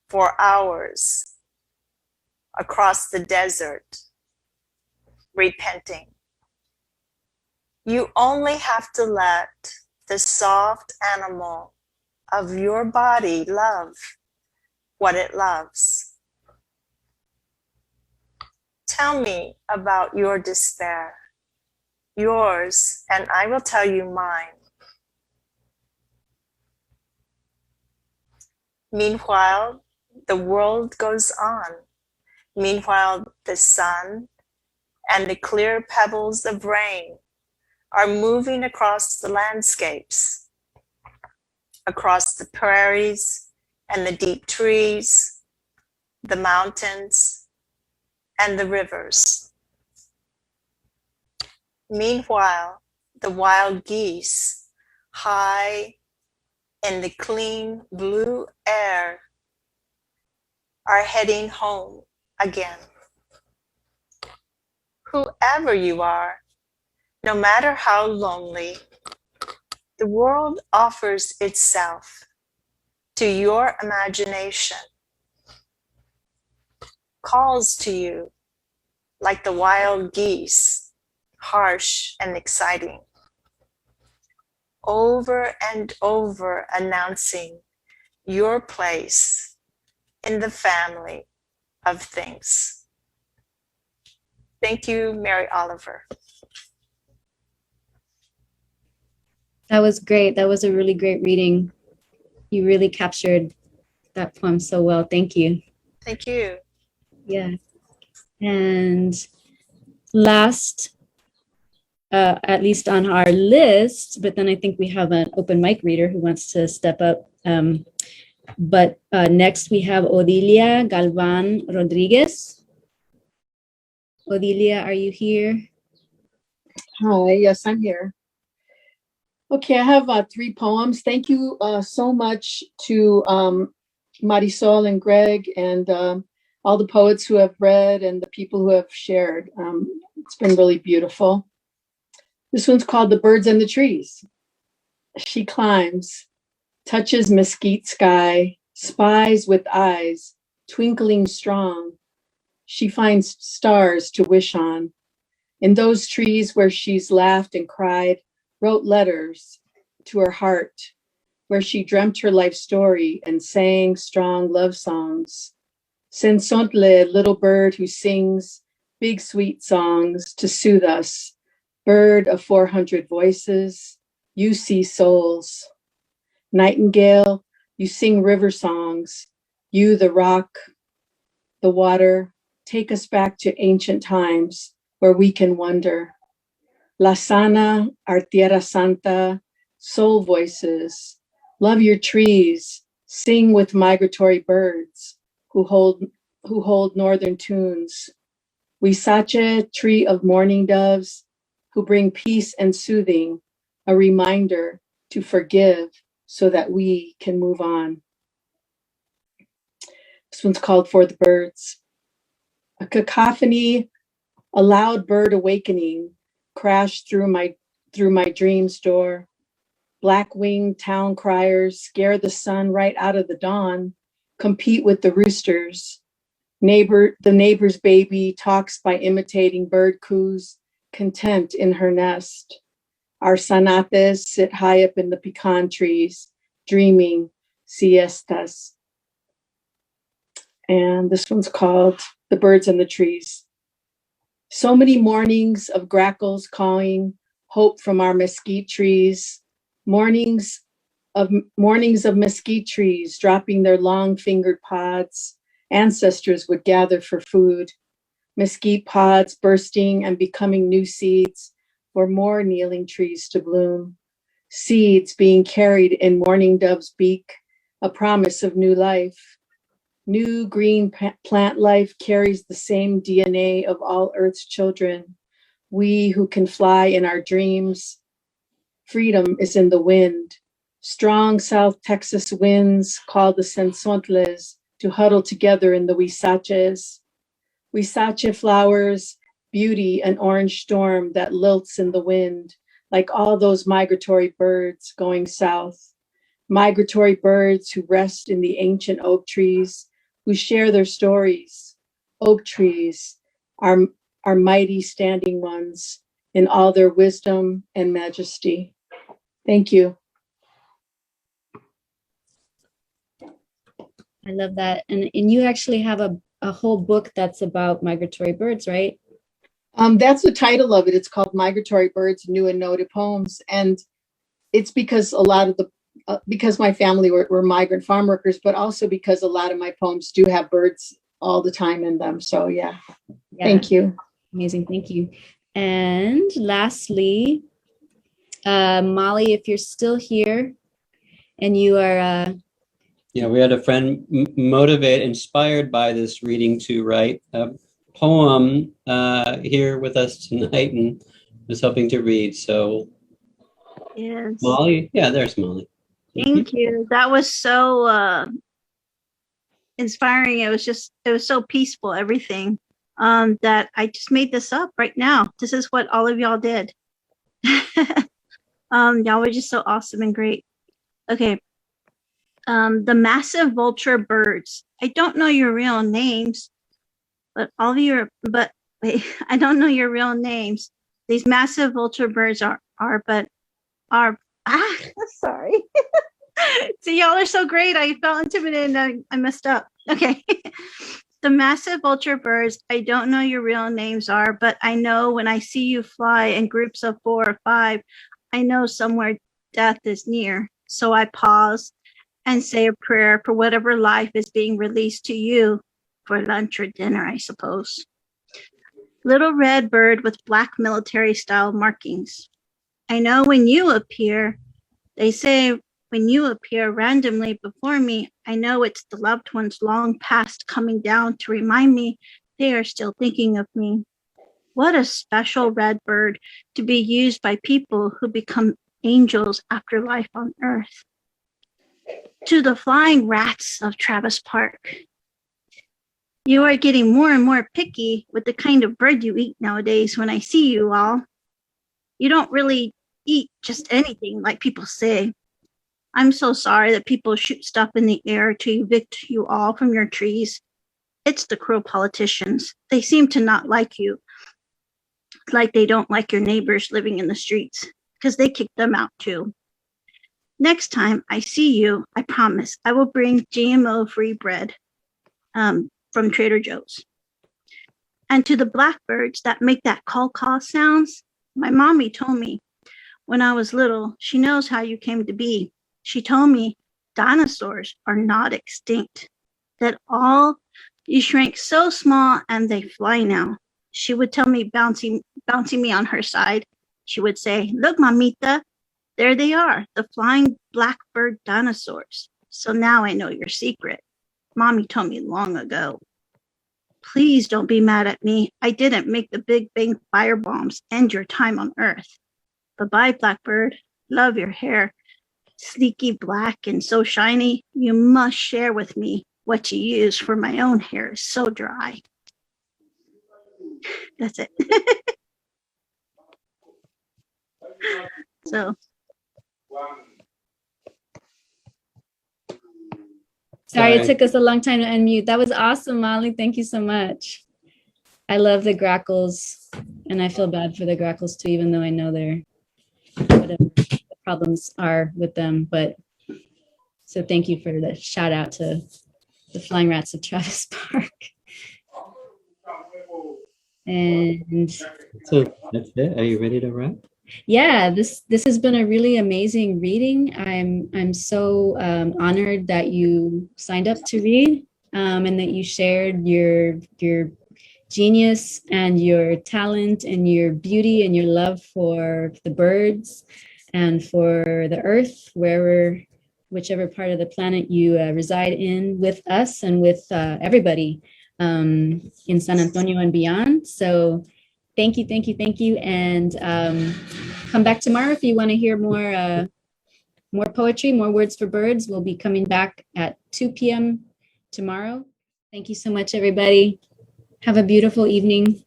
for hours across the desert repenting. You only have to let the soft animal of your body love what it loves. Tell me about your despair, yours, and I will tell you mine. Meanwhile, the world goes on. Meanwhile, the sun and the clear pebbles of rain are moving across the landscapes, across the prairies and the deep trees, the mountains and the rivers. Meanwhile, the wild geese, high in the clean blue air, are heading home again. Whoever you are, no matter how lonely, the world offers itself to your imagination, calls to you like the wild geese, harsh and exciting, over and over announcing your place in the family of things. Thank you, Mary Oliver. That was great. That was a really great reading. You really captured that poem so well. Thank you. Thank you. Yeah. And last, at least on our list, but then I think we have an open mic reader who wants to step up. But next we have Odilia, Galván, Rodríguez. Odilia, are you here? Hi, yes, I'm here. Okay, I have 3 poems. Thank you so much to Marisol and Greg and all the poets who have read and the people who have shared. It's been really beautiful. This one's called The Birds and the Trees. She climbs, touches mesquite sky, spies with eyes, twinkling strong. She finds stars to wish on. In those trees where she's laughed and cried, wrote letters to her heart, where she dreamt her life story and sang strong love songs. Sensontle, little bird who sings big sweet songs to soothe us, bird of 400 voices, you see souls. Nightingale, you sing river songs, you the rock, the water, take us back to ancient times where we can wonder. La Sana, our Tierra Santa, soul voices, love your trees, sing with migratory birds who hold northern tunes. Huizache, tree of mourning doves, who bring peace and soothing, a reminder to forgive so that we can move on. This one's called For the Birds. A cacophony, a loud bird awakening, crashed through my dream's door. Black-winged town criers scare the sun right out of the dawn, compete with the roosters. The neighbor's baby talks by imitating bird coos, content in her nest. Our sanates sit high up in the pecan trees, dreaming siestas. And this one's called The Birds and the Trees. So many mornings of grackles cawing, hope from our mesquite trees, mornings of mesquite trees dropping their long-fingered pods. Ancestors would gather for food, mesquite pods bursting and becoming new seeds for more kneeling trees to bloom. Seeds being carried in mourning dove's beak, a promise of new life. New green plant life carries the same DNA of all Earth's children. We who can fly in our dreams. Freedom is in the wind. Strong South Texas winds call the sensontles to huddle together in the huizaches. Huizache flowers, beauty, an orange storm that lilts in the wind, like all those migratory birds going south. Migratory birds who rest in the ancient oak trees, who share their stories. Oak trees, our are mighty standing ones in all their wisdom and majesty. Thank you. I love that. And you actually have a whole book that's about migratory birds, right? That's the title of it. It's called Migratory Birds, New and Noted Poems. And it's because a lot of because my family were migrant farm workers, but also because a lot of my poems do have birds all the time in them. So yeah. Thank you. Amazing, thank you. And lastly, Molly, if you're still here and you are... Yeah, we had a friend inspired by this reading to write a poem here with us tonight and was hoping to read. So Yes. Molly, yeah, there's Molly. Thank you. That was so inspiring. It was so peaceful, everything. That I just made this up right now. This is what all of y'all did. Y'all were just so awesome and great. Okay. The massive vulture birds. I don't know your real names, but all of you are, I don't know your real names. These massive vulture birds sorry. See, y'all are so great. I felt intimidated and I messed up. Okay. The massive vulture birds, I don't know your real names are, but I know when I see you fly in groups of 4 or 5, I know somewhere death is near. So I pause and say a prayer for whatever life is being released to you for lunch or dinner, I suppose. Little red bird with black military style markings. I know when you appear, they say when you appear randomly before me, I know it's the loved ones long past coming down to remind me they are still thinking of me. What a special red bird to be used by people who become angels after life on earth. To the flying rats of Travis Park. You are getting more and more picky with the kind of bird you eat nowadays when I see you all. You don't really eat just anything like people say. I'm so sorry that people shoot stuff in the air to evict you all from your trees. It's the cruel politicians. They seem to not like you. Like they don't like your neighbors living in the streets, because they kick them out too. Next time I see you, I promise I will bring GMO-free bread from Trader Joe's. And to the blackbirds that make that call sounds, my mommy told me when I was little, she knows how you came to be. She told me dinosaurs are not extinct, that all you shrank so small and they fly now. She would tell me, bouncing me on her side, she would say, look, mamita, there they are, the flying blackbird dinosaurs. So now I know your secret. Mommy told me long ago. Please don't be mad at me. I didn't make the Big Bang firebombs end your time on Earth. Bye-bye, blackbird. Love your hair. Sleeky black and so shiny. You must share with me what you use, for my own hair is so dry. That's it. So. Sorry, it took us a long time to unmute. That was awesome, Molly. Thank you so much. I love the grackles, and I feel bad for the grackles too, even though I know they're whatever the problems are with them. But so thank you for the shout out to the flying rats of Travis Park. And so that's it. Are you ready to wrap? Yeah, this has been a really amazing reading. I'm so honored that you signed up to read and that you shared your genius and your talent and your beauty and your love for the birds and for the earth, whichever part of the planet you reside in, with us and with everybody in San Antonio and beyond. So thank you. And come back tomorrow if you want to hear more poetry, more words for birds. We'll be coming back at 2 p.m. tomorrow. Thank you so much, everybody. Have a beautiful evening.